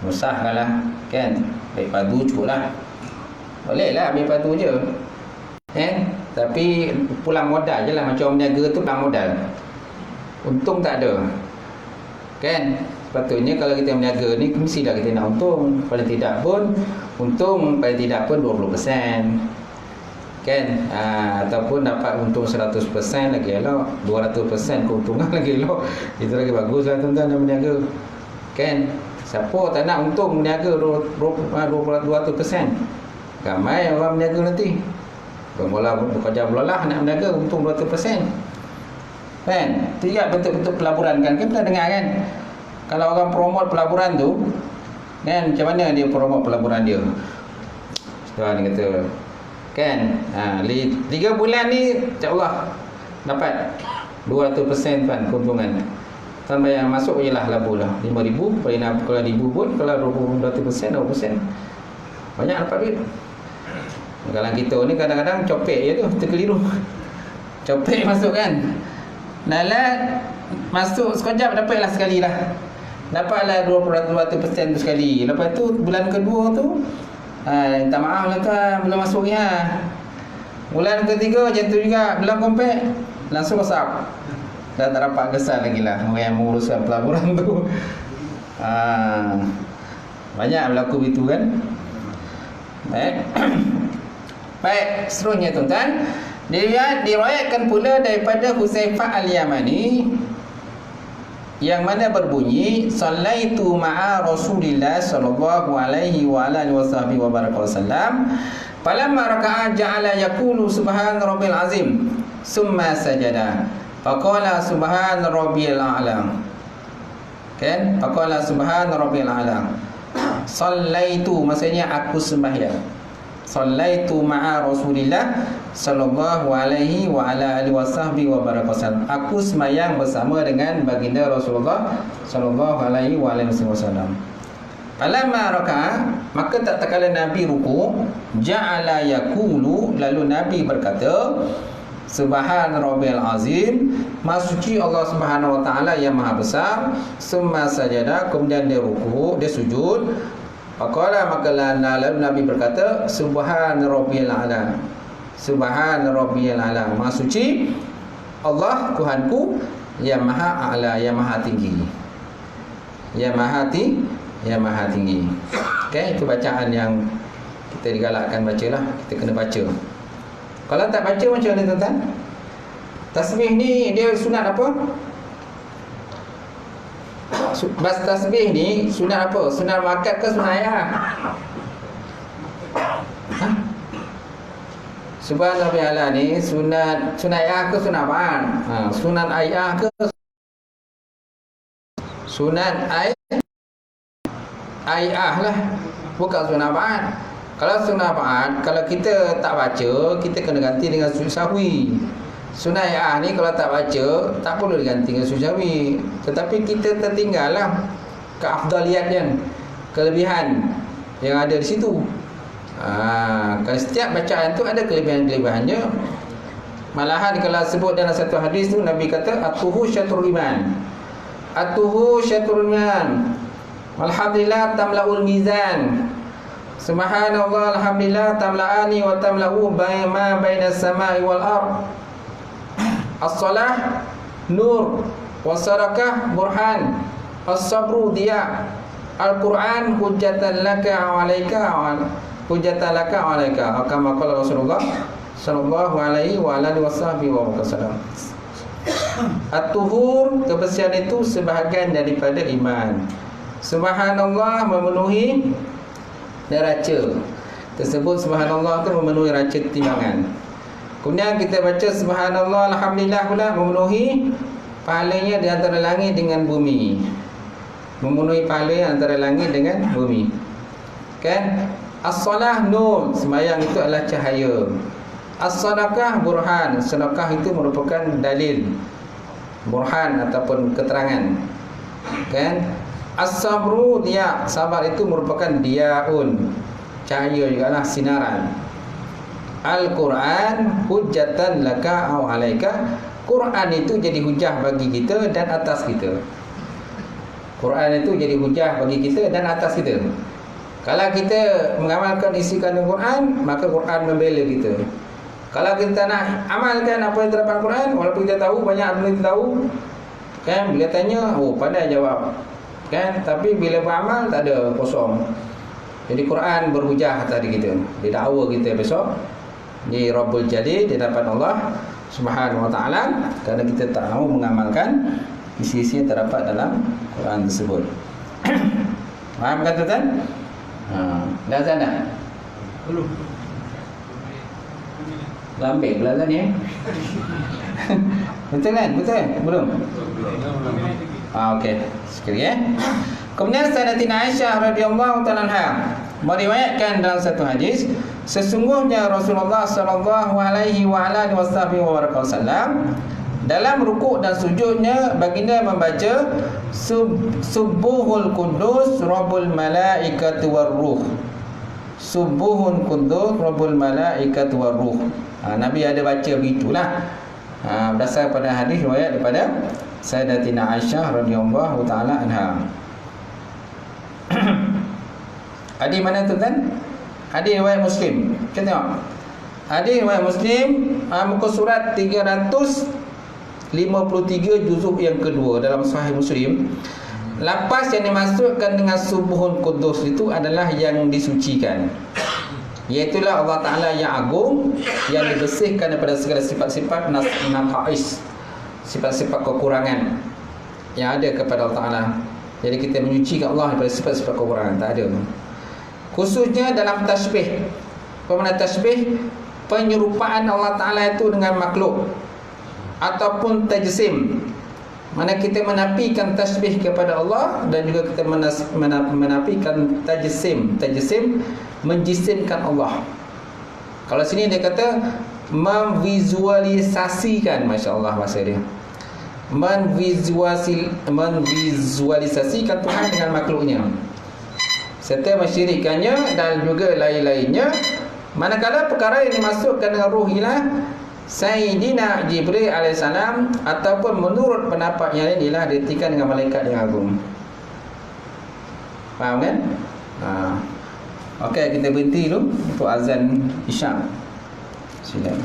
musahkanlah, kan, baik fardu cukup lah. Boleh lah ambil fardu je, tapi pulang modal je lah. Macam berniaga tu pulang modal, untung tak ada, kan. Sepatutnya kalau kita berniaga ni, mesti dah kita nak untung. Paling tidak pun untung, paling tidak pun 20%, kan. Ataupun dapat untung 100% lagi elok, 200% keuntungan lagi elok. Itu lagi bagus lah tuan-tuan dalam berniaga, kan. Siapa tak nak untung berniaga 200%? Ramai orang berniaga nanti. Bermula bekerja belalah nak berniaga untung 200%, kan. Tidak betul-betul pelaburan kan. Kita pernah dengar kan, kalau orang promote pelaburan tu, kan, macam mana dia promote pelaburan dia? Tuan kata, kan, 3 bulan ni insya-Allah dapat 200% kan keuntungan. Sampai yang masuk je lah labu lah 5,000, kalau 1,000 pun, kalau 200%, 20%, banyak dapat duit. Kalau kita ni kadang-kadang copek je tu, terkeliru. Copek masuk kan, lalat masuk sekejap dapatlah sekali lah. Dapatlah 200% tu sekali. Lepas tu bulan kedua tu, minta maaf lah tuan, belum masuk ni ha. Bulan ketiga macam tu juga, belum kompet, langsung WhatsApp. Dah tak dapat kesan lagi lah orang yang menguruskan pelaburan tu. Banyak berlaku begitu kan. Baik. Baik, seterusnya tuan-tuan, diriwayatkan pula daripada Huzaifah Al-Yamani yang mana berbunyi, sallaitu ma'a Rasulillah sallallahu alaihi wa alihi wasallam, falamma raka'a ja'ala yaqulu subhana rabbil azim summa sajada faqala subhana rabbil a'la. Kan? Faqala subhana rabbil a'la. Sallaitu maksudnya aku sembahyang. Sallaitu ma'a Rasulillah sallallahu alaihi wa ala alihi wasahbihi wa barakasallam. Aku sembahyang bersama dengan baginda Rasulullah sallallahu alaihi wa alihi wasallam. Falamma raka'a, maka tak kala Nabi ruku, ja'ala yaqulu, lalu Nabi berkata, Subhan Rabbil Azim, Maha suci Allah Subhanahu wa taala yang maha besar. Summa sajada, kemudian dia ruku, dia sujud. Faqala, maka lalu Nabi berkata, Subhan Rabbil Ala, Subhan Rabbil Ala, maha suci Allah Tuhanku yang maha a'la, yang maha tinggi, yang maha tinggi. Okey, itu bacaan yang kita digalakkan bacalah, kita kena baca. Kalau tak baca macam mana tuan-tuan? Tasbih ni dia sunat apa? Bas tasbih ni sunat apa? Sunat muakkad ke sunat ayah? Ha? Subhanallah bi'ala ni sunat ayah ke sunat apaan? Sunat ayah ke sunat ayah lah, bukan sunat apaan. Kalau sunat apaan, kalau kita tak baca, kita kena ganti dengan sujud sahwi. Sunat ayah ni kalau tak baca, tak perlu diganti dengan sujud sahwi. Tetapi kita tertinggal lah keafdaliat yang kelebihan yang ada di situ. Kalau setiap bacaan tu ada kelebihan-kelebihannya. Malahan kalau sebut dalam satu hadis tu, Nabi kata atuhu syatrul iman, atuhu syatrul iman, alhamdulillah tamlaul mizan, subhanallah alhamdulillah tamla'ani wa tamla'u ma bainas samai wal ard. As-salah nur, was-sadaqah burhan, as-sabru diya, al-Quran hujjatan laka 'alaika, hujjatan laka 'alaika. Kama qala Rasulullah sallallahu alaihi wa alihi wasallam. At-tuhur, kebersihan itu sebahagian daripada iman. Subhanallah memenuhi neraca tersebut. Subhanallah itu memenuhi neraca timbangan. Kemudian kita baca subhanallah alhamdulillah pula memenuhi pahalanya di antara langit dengan bumi. Memenuhi pahala antara langit dengan bumi. Kan? As-salah nur, sembahyang itu adalah cahaya. As-sadaqah burhan, sedekah itu merupakan dalil, burhan ataupun keterangan. Kan? As-sabru dia, sabar itu merupakan diaun, cahaya jugalah, sinaran. Al-Quran hujjatan laka au alaika, Quran itu jadi hujah bagi kita dan atas kita. Quran itu jadi hujah bagi kita dan atas kita. Kalau kita mengamalkan isi kandung Quran, maka Quran membela kita. Kalau kita nak amalkan apa yang terdapat Quran, walaupun kita tahu, banyak ahli tahu, kan, bila tanya, oh pandai jawab, kan, tapi bila beramal tak ada, kosong. Jadi Quran berhujah tadi kita, dia dakwa kita besok di Rabbul Jalil di hadapan Allah Subhanahu wa taala, kerana kita tak mahu mengamalkan isi-isi yang terdapat dalam Quran tersebut. Faham kan tuan-tuan? Dah sana? Belum. Lambat belakang ni. Betul kan? Betul? Belum? Okey. Sekali Kemudian Sayyidatina Aisyah radhiyallahu ta'ala anha meriwayatkan dalam satu hadis, sesungguhnya Rasulullah sallallahu alaihi wa alihi wasallam dalam rukuk dan sujudnya baginda membaca Subuhul Qudus Rabbul Malaikati war Ruh. Subuhun Qudus Rabbul Malaikati war Ruh. Nabi ada baca begitulah. Berdasar pada hadis riwayat daripada Sayyidatina Aisyah radhiyallahu taala anha. Hadis mana tuan-tuan? Hadis riwayat Muslim. Kita tengok. Hadis riwayat Muslim, muka surat 353 juzuk yang kedua dalam Sahih Muslim. Lafaz yang dimaksudkan dengan Subuhun Qudus itu adalah yang disucikan. Iaitulah Allah Ta'ala yang agung, yang dibersihkan daripada segala sifat-sifat naqais, sifat-sifat kekurangan yang ada kepada Allah Ta'ala. Jadi kita menyucikan Allah daripada sifat-sifat kekurangan, tak ada. Khususnya dalam tasbih. Pemana tasbih? Penyerupaan Allah Ta'ala itu dengan makhluk ataupun tajsim. Mana kita menafikan tasbih kepada Allah dan juga kita menafikan tajsim. Tajsim menjisimkan Allah. Kalau sini dia kata memvisualisasikan, masya-Allah bahasa dia. Memvisualisasikan Tuhan dengan makhluknya, serta mensyirikkannya dan juga lain-lainnya. Manakala perkara yang dimasukkan dengan ruh ialah Sayyidina Jibril alaihissalam, ataupun menurut pendapat yang lain ialah diartikan dengan malaikat yang agung. Faham kan? Okey, kita berhenti dulu untuk azan Isyak. Silakan.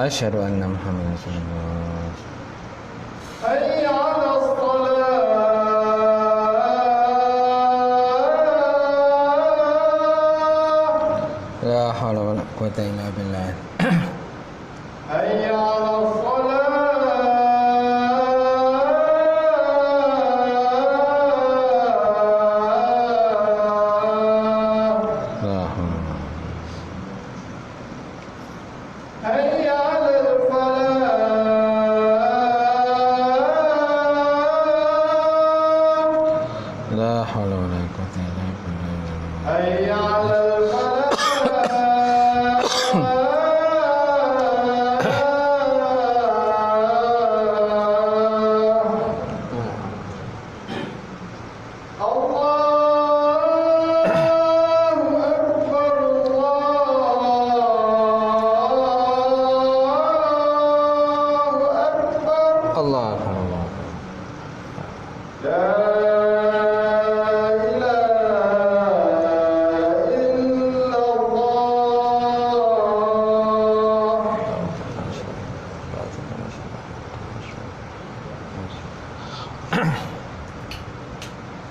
Asyhadu anna Muhammadan Rasulullah. Hayya 'alas shalah. La haula wala quwwata illa billah. Hayya 'alas shalah.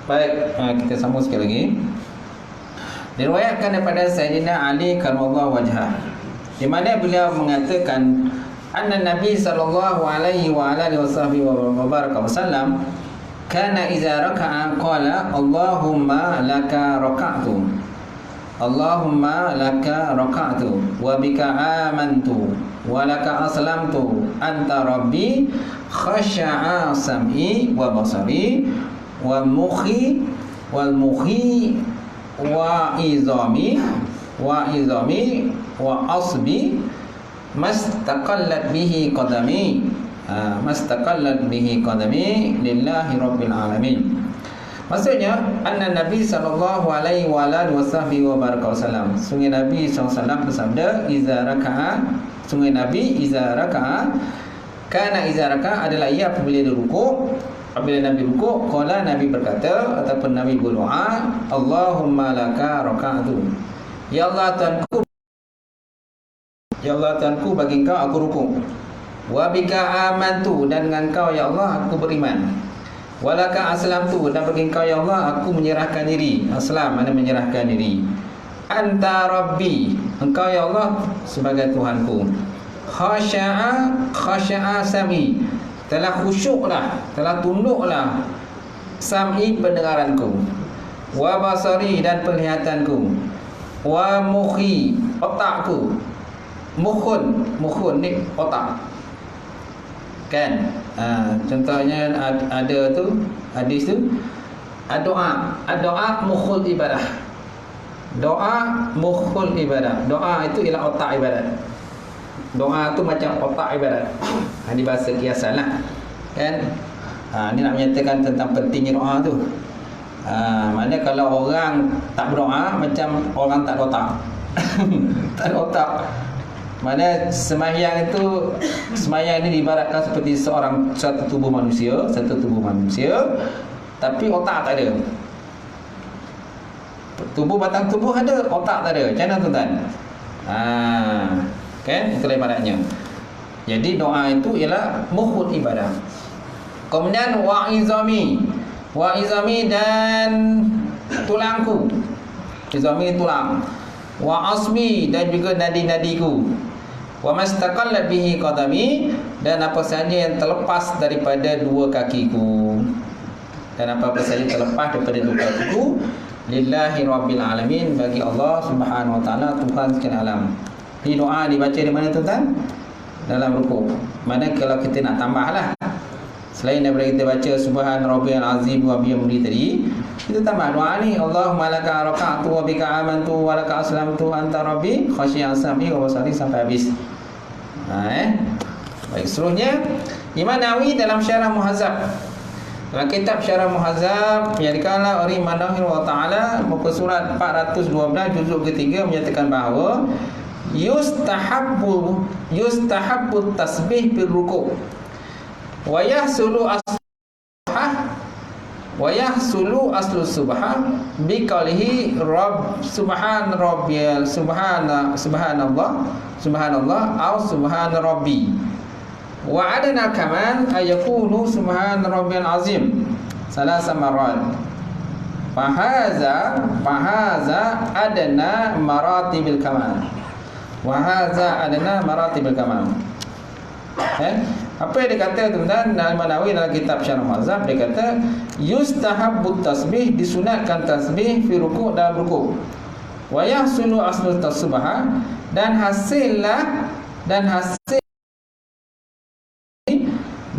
Baik, kita sambung sekali lagi. Diriwayatkan daripada Sayyidina Ali karramallahu wajhah, di mana beliau mengatakan anna Nabi sallallahu alaihi wa alihi wasallam kana idza raka'a qala Allahumma laka raka'tu, Allahumma laka raka'tu wa bika amantu wa laka aslamtu anta rabbi khasha'a sam'i wa basari wa mukhi wal mukhi wa izami wa asbi mastaqallat bihi qadami lillahi rabbil alamin. Maksudnya anna Nabi sallallahu alaihi wa alihi wasallam, sungguh Nabi SAW bersabda, iza raka'a, sungguh Nabi iza raka'a, kana iza raka'a adalah ia apabila dia rukuk. Apabila Nabi rukuk, qala, Nabi berkata ataupun Nabi berdoa, Allahumma laka raka'tu, ya Allah Tuhanku, ya Allah Tuhanku, bagi Engkau aku rukuk. Wa bika amantu, dan dengan Engkau ya Allah aku beriman. Walaka aslamtu, dan bagi Engkau ya Allah aku menyerahkan diri. Aslam mana menyerahkan diri. Anta Rabbi, Engkau ya Allah sebagai Tuhanku. Khasya'a sami, telah khusyuklah, telah tunduklah sam'i pendengaranku. Wa basari, dan penglihatanku. Wa mukhi, otakku. Mukhun ni otak. Kan? Contohnya ada tu hadis tu, doa mukhul ibadah. Doa mukhul ibadah. Doa itu ialah otak ibadat. Doa tu macam otak ibadat. Ini bahasa kiasan lah. Kan? Ni nak menyatakan tentang pentingnya doa tu. Maknanya kalau orang tak berdoa, macam orang tak ada otak. Tak ada otak. Mana sembahyang ini diibaratkan seperti satu tubuh manusia, tapi otak tak ada. Batang tubuh ada, otak tak ada. Macam mana tuan-tuan? Kan? Itulah ibaratnya. Jadi doa itu ialah mukhul ibadah. Kemudian wa'izami dan tulangku. Izami tulang. Wa asmi, dan juga nadi-nadiku. Wa mastaqallat bihi qadami, dan apa sahaja yang terlepas daripada dua kakiku. Dan apa sahaja terlepas daripada dua kakiku, lillahi rabbil alamin, bagi Allah Subhanahu wa taala, Tuhan sekalian alam. Ini doa dibaca di mana tuan-tuan? Dalam rukuk. Mana kalau kita nak tambahlah, selain daripada kita baca subhan rabbiyal azim wa bihamdi tadi, kita tambah doa ni, Allahumma laka raka'tu wa bika amantu wa laka aslamtu anta rabbi khasyi'an sami wa basari, sampai habis. Baik, seterusnya Imam Nawawi dalam Syarah Muhazzab, dalam kitab Syarah Muhazzab yang dikarang oleh Imam Nawawi ta'ala, muka surat 412 juzuk ketiga, menyatakan bahawa yustahabbu tasbih bil ruku' wa yahsulu aslu subhah bi qawlihi rabb subhanallah aw subhan rabbi, wa adana kaman ayakunu subhan rabbiyal azim salasa marat. Fahaza adana maratibil kamal. Apa yang dia kata tuan-tuan dalam Nawawi dalam kitab Syarah Muhazzab, dia kata yustahabbut tasbih, disunatkan tasbih fi ruku', dalam ruku'. Wa yahsulu aslu tasbih, dan hasil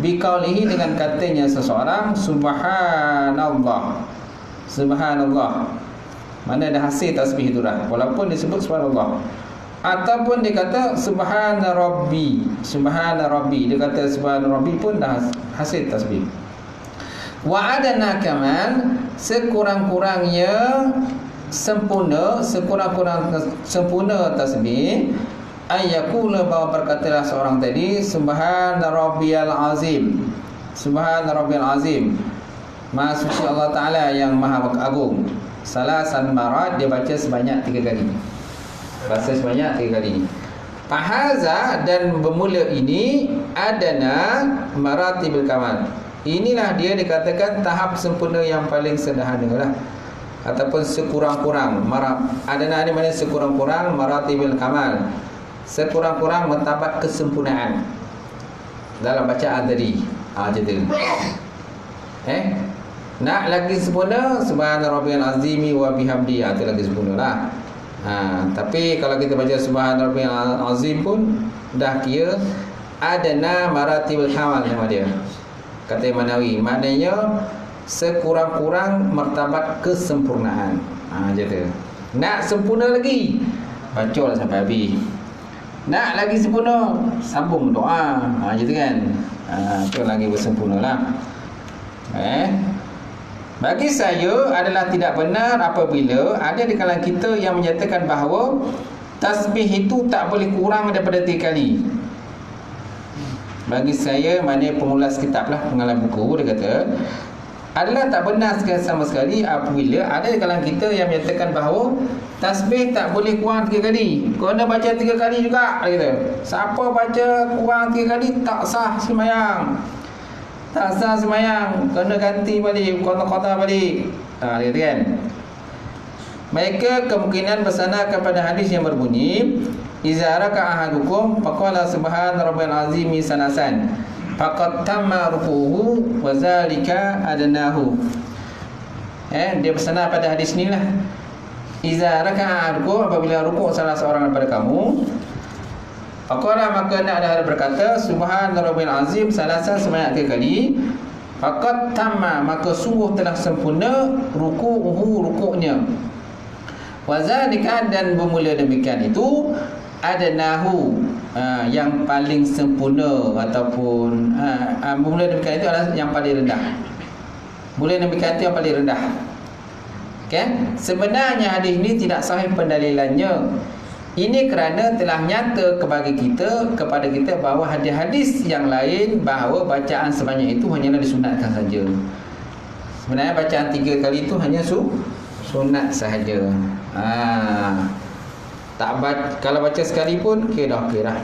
biqaulihi, dengan katanya seseorang subhanallah. Mana ada hasil tasbih itu dah, walaupun disebut subhanallah. Ataupun dia kata subhana rabbi, dia kata subhana rabbi pun dah hasil tasbih. Wa adana kaman, sekurang-kurangnya sempurna tasbih, ayyakula, bahawa berkatalah seorang tadi subhana rabbiyal azim. Maha suci Allah Ta'ala yang maha agung. Salasan marat, dia baca sebanyak 3 kali. Fahaza, dan bermula ini adana maratibul kamal. Inilah dia dikatakan tahap sempurna yang paling sederhana lah, ataupun sekurang-kurang. Adana ni maknanya sekurang-kurang, maratibul kamal, sekurang-kurang martabat kesempurnaan dalam bacaan tadi. Macam tu. Nak lagi sempurna, subhana rabbiyal azimi wa bihamdi, itu lagi sempurna lah. Tapi kalau kita baca subhana rabbiyal azim pun dah kira adana maratibul kamal nama dia, kata Imam Nawawi. Maknanya sekurang-kurang martabat kesempurnaan. Macam tu. Nak sempurna lagi, bacalah sampai habis. Nak lagi sempurna, sambung doa. Macam tu kan. Itu lagi bersempurna lah. Bagi saya adalah tidak benar apabila ada di kalangan kita yang menyatakan bahawa tasbih itu tak boleh kurang daripada 3 kali. Bagi saya, maknanya pengulas kitab lah, pengalas buku, dia kata adalah tak benar sama sekali apabila ada di kalangan kita yang menyatakan bahawa tasbih tak boleh kurang 3 kali. Kena baca 3 kali juga, kata. Siapa baca kurang 3 kali tak sah sembahyang. Tak sah sembahyang, kena ganti balik, qada balik. Dia kata kan. Mereka kemungkinan bersandar kepada hadis yang berbunyi, iza raka'a ahadukum faqala subhana rabbil azimi sanasan faqad tamma ruku'uhu wa zalika adnahu. Dia bersandar pada hadis ni lah. Iza raka'a ahadukum, apabila rukuk salah seorang daripada kamu, faqala, maka nak ada berkata subhana rabbil azim sanasan sebanyak 3 kali, faqad tamma, maka sungguh telah sempurna ruku'uhu, rukuknya, wazalika, dan bermula demikian itu adnahu, yang paling sempurna, ataupun bermula demikian itu adalah yang paling rendah. Mula demikian itu yang paling rendah. Okay? Sebenarnya hadis ini tidak sahih pendalilannya. Ini kerana telah nyata kepada kita bahawa hadis-hadis yang lain bahawa bacaan sebanyak itu hanyalah disunatkan saja. Sebenarnya bacaan 3 kali itu hanya sunat sahaja. Kalau baca sekali pun dah okey dah.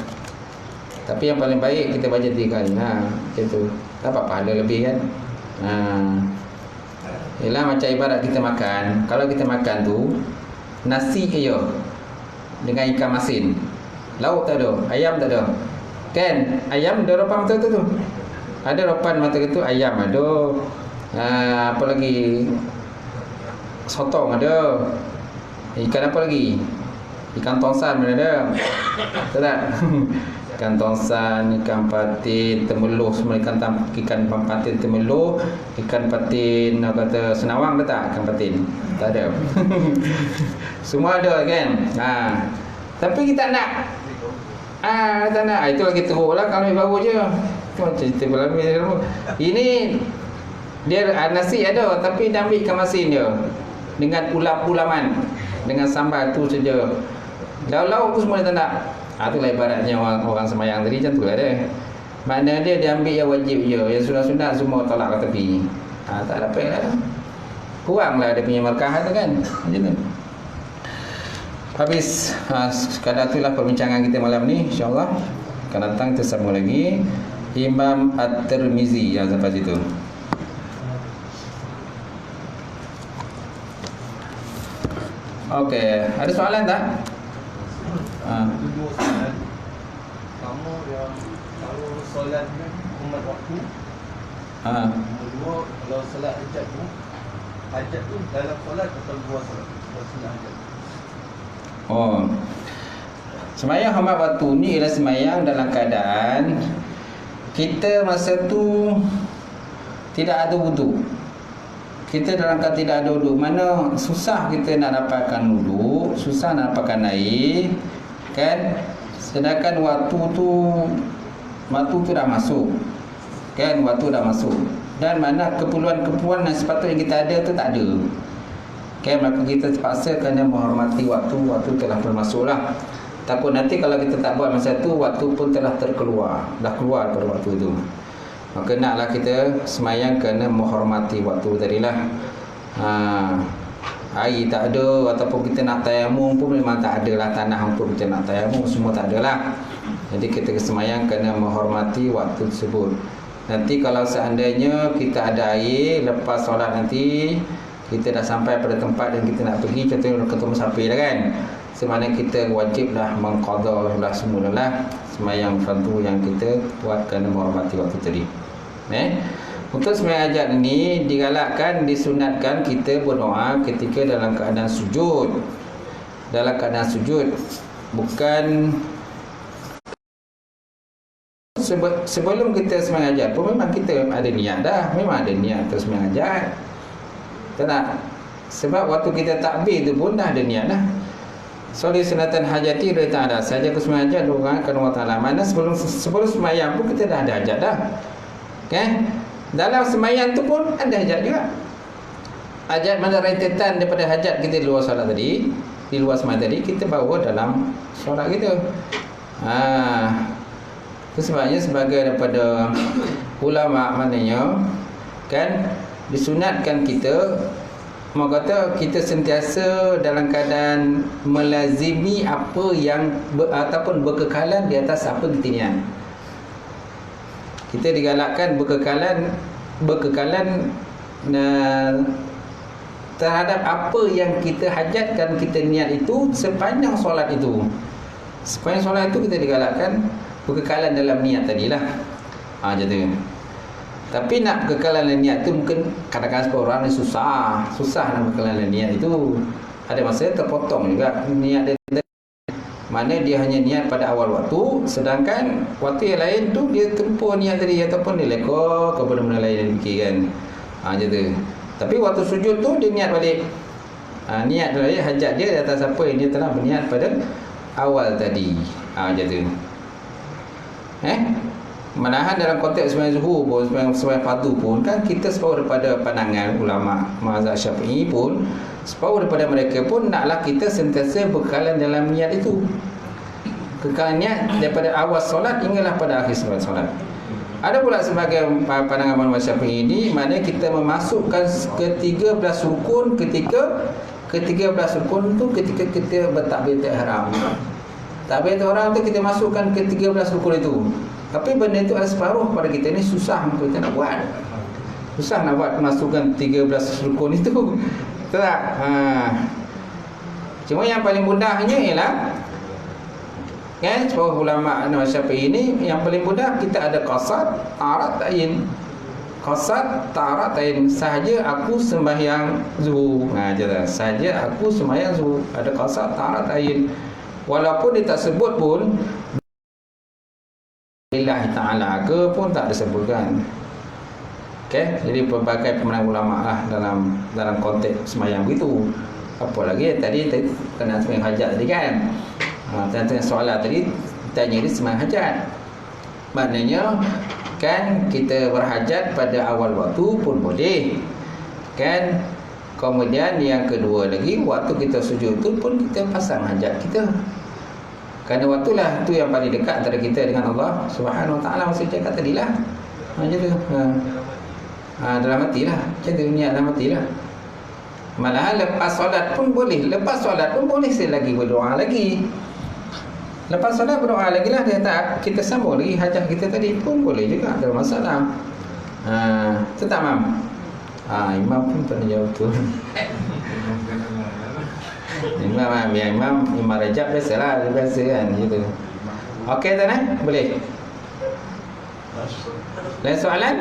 Tapi yang paling baik kita baca 3 kali. Macam tu. Dapat pahala lebih kan. Ialah macam ibarat kita makan. Kalau kita makan tu nasi je dengan ikan masin. Lauk tak ada, ayam tak ada. Kan? Ayam ada ropan mata tu. Ada ropan mata tu, ayam ada. Apa lagi? Sotong ada. Ikan apa lagi? Ikan tongsan mana ada? Tahu tak? Ikan tongsan, ikan patin, temeluh semua, ikan patin temeluh, ikan patin kata senawang ada tak? Ikan patin. Tak ada. Semua ada kan? Tapi kita nak. Tak nak. Itu lagi teruk lah kalau baru je. Itu macam cerita belami. Ini dia nasi ada tapi dia ambil ikan masin dia dengan ulam-ulaman, dengan sambal tu saja. Lauk-lauk tu semua dia tak nak. Itulah ibaratnya orang sembahyang tadi, macam tu lah dia. Makna dia ambil yang wajib je, yang sunat-sunat semua tolak ke tepi. Tak dapat lah. Kuranglah dia punya markah tu kan. Macam tu. Habis sekadar itulah perbincangan kita malam ni. InsyaAllah akan datang kita sambung lagi. Imam At-Tirmizi yang sampai situ. Okey, ada soalan tak? Kamu yang kalau solat umat waktu. Kedua, kalau solat hajat tu dalam solat atau luar solat? Solat hajat. Sembahyang hormat waktu ni ialah sembahyang dalam keadaan kita masa tu tidak ada wudu. Kita dalam keadaan tidak ada wudu, mana susah kita nak dapatkan wudu, susah nak dapatkan air, kan? Sedangkan waktu tu dah masuk, kan? Waktu dah masuk, dan mana keperluan-keperluan yang sepatutnya kita ada tu tak ada, kan? Maka kita terpaksa kena menghormati waktu telah bermasuklah. Takut nanti kalau kita tak buat masa tu, waktu pun telah dah keluar pada waktu tu. Maka naklah kita semayang kena menghormati waktu tadilah. Air tak ada ataupun kita nak tayamum pun memang tak ada lah tanah untuk kita nak tayamum, semua tak ada lah. Jadi kita semayang kena menghormati waktu tersebut. Nanti kalau seandainya kita ada air lepas solat nanti, kita dah sampai pada tempat yang kita nak pergi, contohnya ketemu sapi dah kan, semana kita wajiblah mengqadha lah semulalah semayang fardu yang kita buat kena menghormati waktu tadi. Untuk sembahyang hajat ini digalakkan, disunatkan kita berdoa ketika dalam keadaan sujud. Dalam keadaan sujud, bukan sebelum kita sembahyang hajat pun memang kita ada niat dah, memang ada niat untuk sembahyang hajat. Tak? Sebab waktu kita takbir tu pun dah ada niat dah. Soleh sunatan hajati dari ta'ala, saja ke sembahyang hajat doakan Allah Ta'ala. Mana sebelum sembahyang pun kita dah ada hajat dah. Kan? Dalam sembahyang tu pun ada hajat juga. Hajat mana rentetan daripada hajat kita di luar solat tadi, di luar sembahyang tadi, kita bawa dalam solat kita. Itu sebabnya sebagai daripada ulama maknanya, kan, disunatkan kita, mau kata kita sentiasa dalam keadaan melazimi apa yang ataupun berkekalan di atas apa kita niat. Kita digalakkan berkekalan terhadap apa yang kita hajatkan, kita niat itu sepanjang solat itu. Sepanjang solat itu kita digalakkan berkekalan dalam niat tadilah. Jadi. Tapi nak berkekalan dalam niat itu mungkin kadang-kadang orang ni susah nak berkekalan dalam niat itu. Ada masa terpotong juga niat dia. Mana dia hanya niat pada awal waktu, sedangkan waktu yang lain tu dia tempuh niat tadi ataupun dia leka ke benda-benda lain yang fikirkan. Gitu. Tapi waktu sujud tu dia niat balik. Niat dia hajat dia di atas apa yang dia telah berniat pada awal tadi. Gitu. Malahan dalam konteks sembahyang zuhur pun, sembahyang fardu pun kan kita separuh daripada pandangan ulama mazhab Syafi'i pun, separuh daripada mereka pun naklah kita sentiasa berkekalan dalam niat itu. Kekalan niat daripada awal solat hinggalah pada akhir solat. Ada pula sebagai pandangan mazhab Syafi'i ini, maknanya kita memasukkan ke-13 rukun ke-13 rukun tu ketika kita bertakbiratul ihram. Takbiratul ihram tu kita masukkan ke-13 rukun itu. Tapi benda itu ada separuh pada kita ni susah untuk kita nak buat. Susah nak buat masukkan 13 rukun itu. Betul tak? Cuma yang paling mudahnya ialah kan separuh ulama mazhab Syafi'i ini yang paling mudah kita ada qasad, ta'arat, ta'yin. Qasad, ta'arat, ta'yin. Sahaja aku sembahyang zuhur. Sahaja aku sembahyang zuhur. Ada qasad, ta'arat, ta'yin. Walaupun dia tak sebut pun lillahi ta'ala ke pun tak disebutkan. Okey, jadi pelbagai pemenang ulama lah dalam konteks sembahyang begitu. Apa lagi tadi kena sembahyang hajat tadi kan. Tentang soalan tadi tanya dia sembahyang hajat. Maknanya kan kita berhajat pada awal waktu pun boleh. Kan? Kemudian yang kedua lagi, waktu kita sujud tu pun kita pasang hajat kita. Kerana waktulah tu yang paling dekat antara kita dengan Allah Subhanahu Wa Taala. Masa cakap tadilah. Macam tu. Dalam hati lah. Macam tu, niat dalam hati lah. Malahan lepas solat pun boleh. Lepas solat pun boleh saya lagi berdoa lagi. Lepas solat berdoa lagi lah. Dia tak, kita sambung lagi hajat kita tadi pun boleh juga. Tak ada masalah. Tetap Mam. Imam pun pernah jawab tu. Imam Rajab biasalah, biasa kan gitu. Okey tuan boleh. Lain soalan?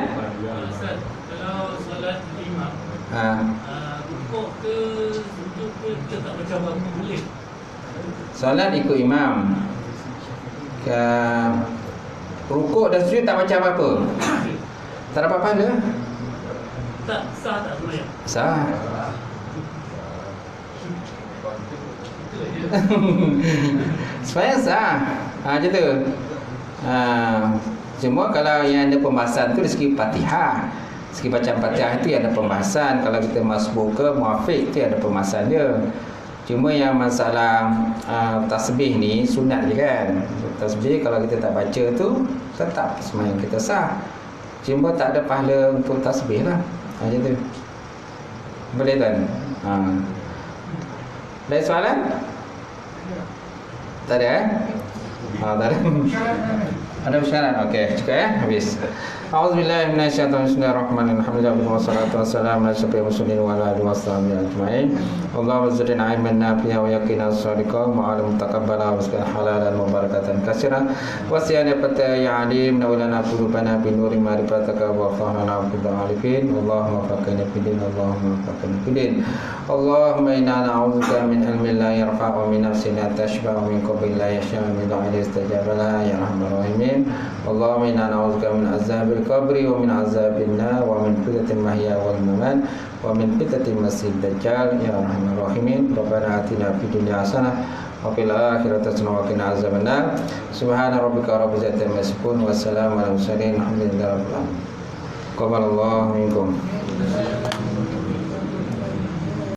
Ustaz, kalau solat imam, rukuk ke sujud ke kita tak baca apa-apa boleh? Solat ikut imam. Rukuk dan sujud tak baca apa-apa. Tak dapat pahala. Tak sah tak boleh. Sah. Supaya sah. Macam tu. Cuma kalau yang ada pembahasan tu dari segi Fatihah, segi bacaan Fatihah itu ada pembahasan. Kalau kita masbuk ke muafiq tu ada pembahasan dia. Cuma yang masalah tasbih ni sunat je kan. Tasbih kalau kita tak baca tu tetap sembahyang kita sah. Cuma tak ada pahala untuk tasbih lah. Macam tu. Boleh kan? Lain soalan? Tak ada tak ada. Ada syarat. Okey, cukup habis. A'udzubillahi minasyaitonir rajim. Alhamdulillah wassalatu wassalamu ala asyrofil mursalin wa ala alihi washabihi ajma'in. Allahumma zidna ilman nafi'a wa yaqinan shadiqan wa 'ilman taqabbala wa rizqan halalan wa barakatan katsiran wa siyadatan ya alim nawlana qulubana bi nuri ma'rifataka wa fahmana bi alifin. Allahumma faqina fid din. Allahumma faqina fid din. Allahumma inna na'udzubika min ilmin la yarfa'u min nafsin la tashba'u min qabrin la yasha'u min du'ain istajaba la ya arhamar rahimin. Allahumma inna na'udzubika min azabil qabri wa min azabin nar wa min fitnatil mahya wal mamat wa min fitnatil masiihid dajjal ya arhamar rahimin. Rabbana atina fid dunya hasanah wa fil akhirati hasanah wa qina azabannar. Subhana rabbika rabbil izzati amma yasifun wa salamun alal mursalin walhamdulillahi rabbil alamin. Qabalallahu minkum.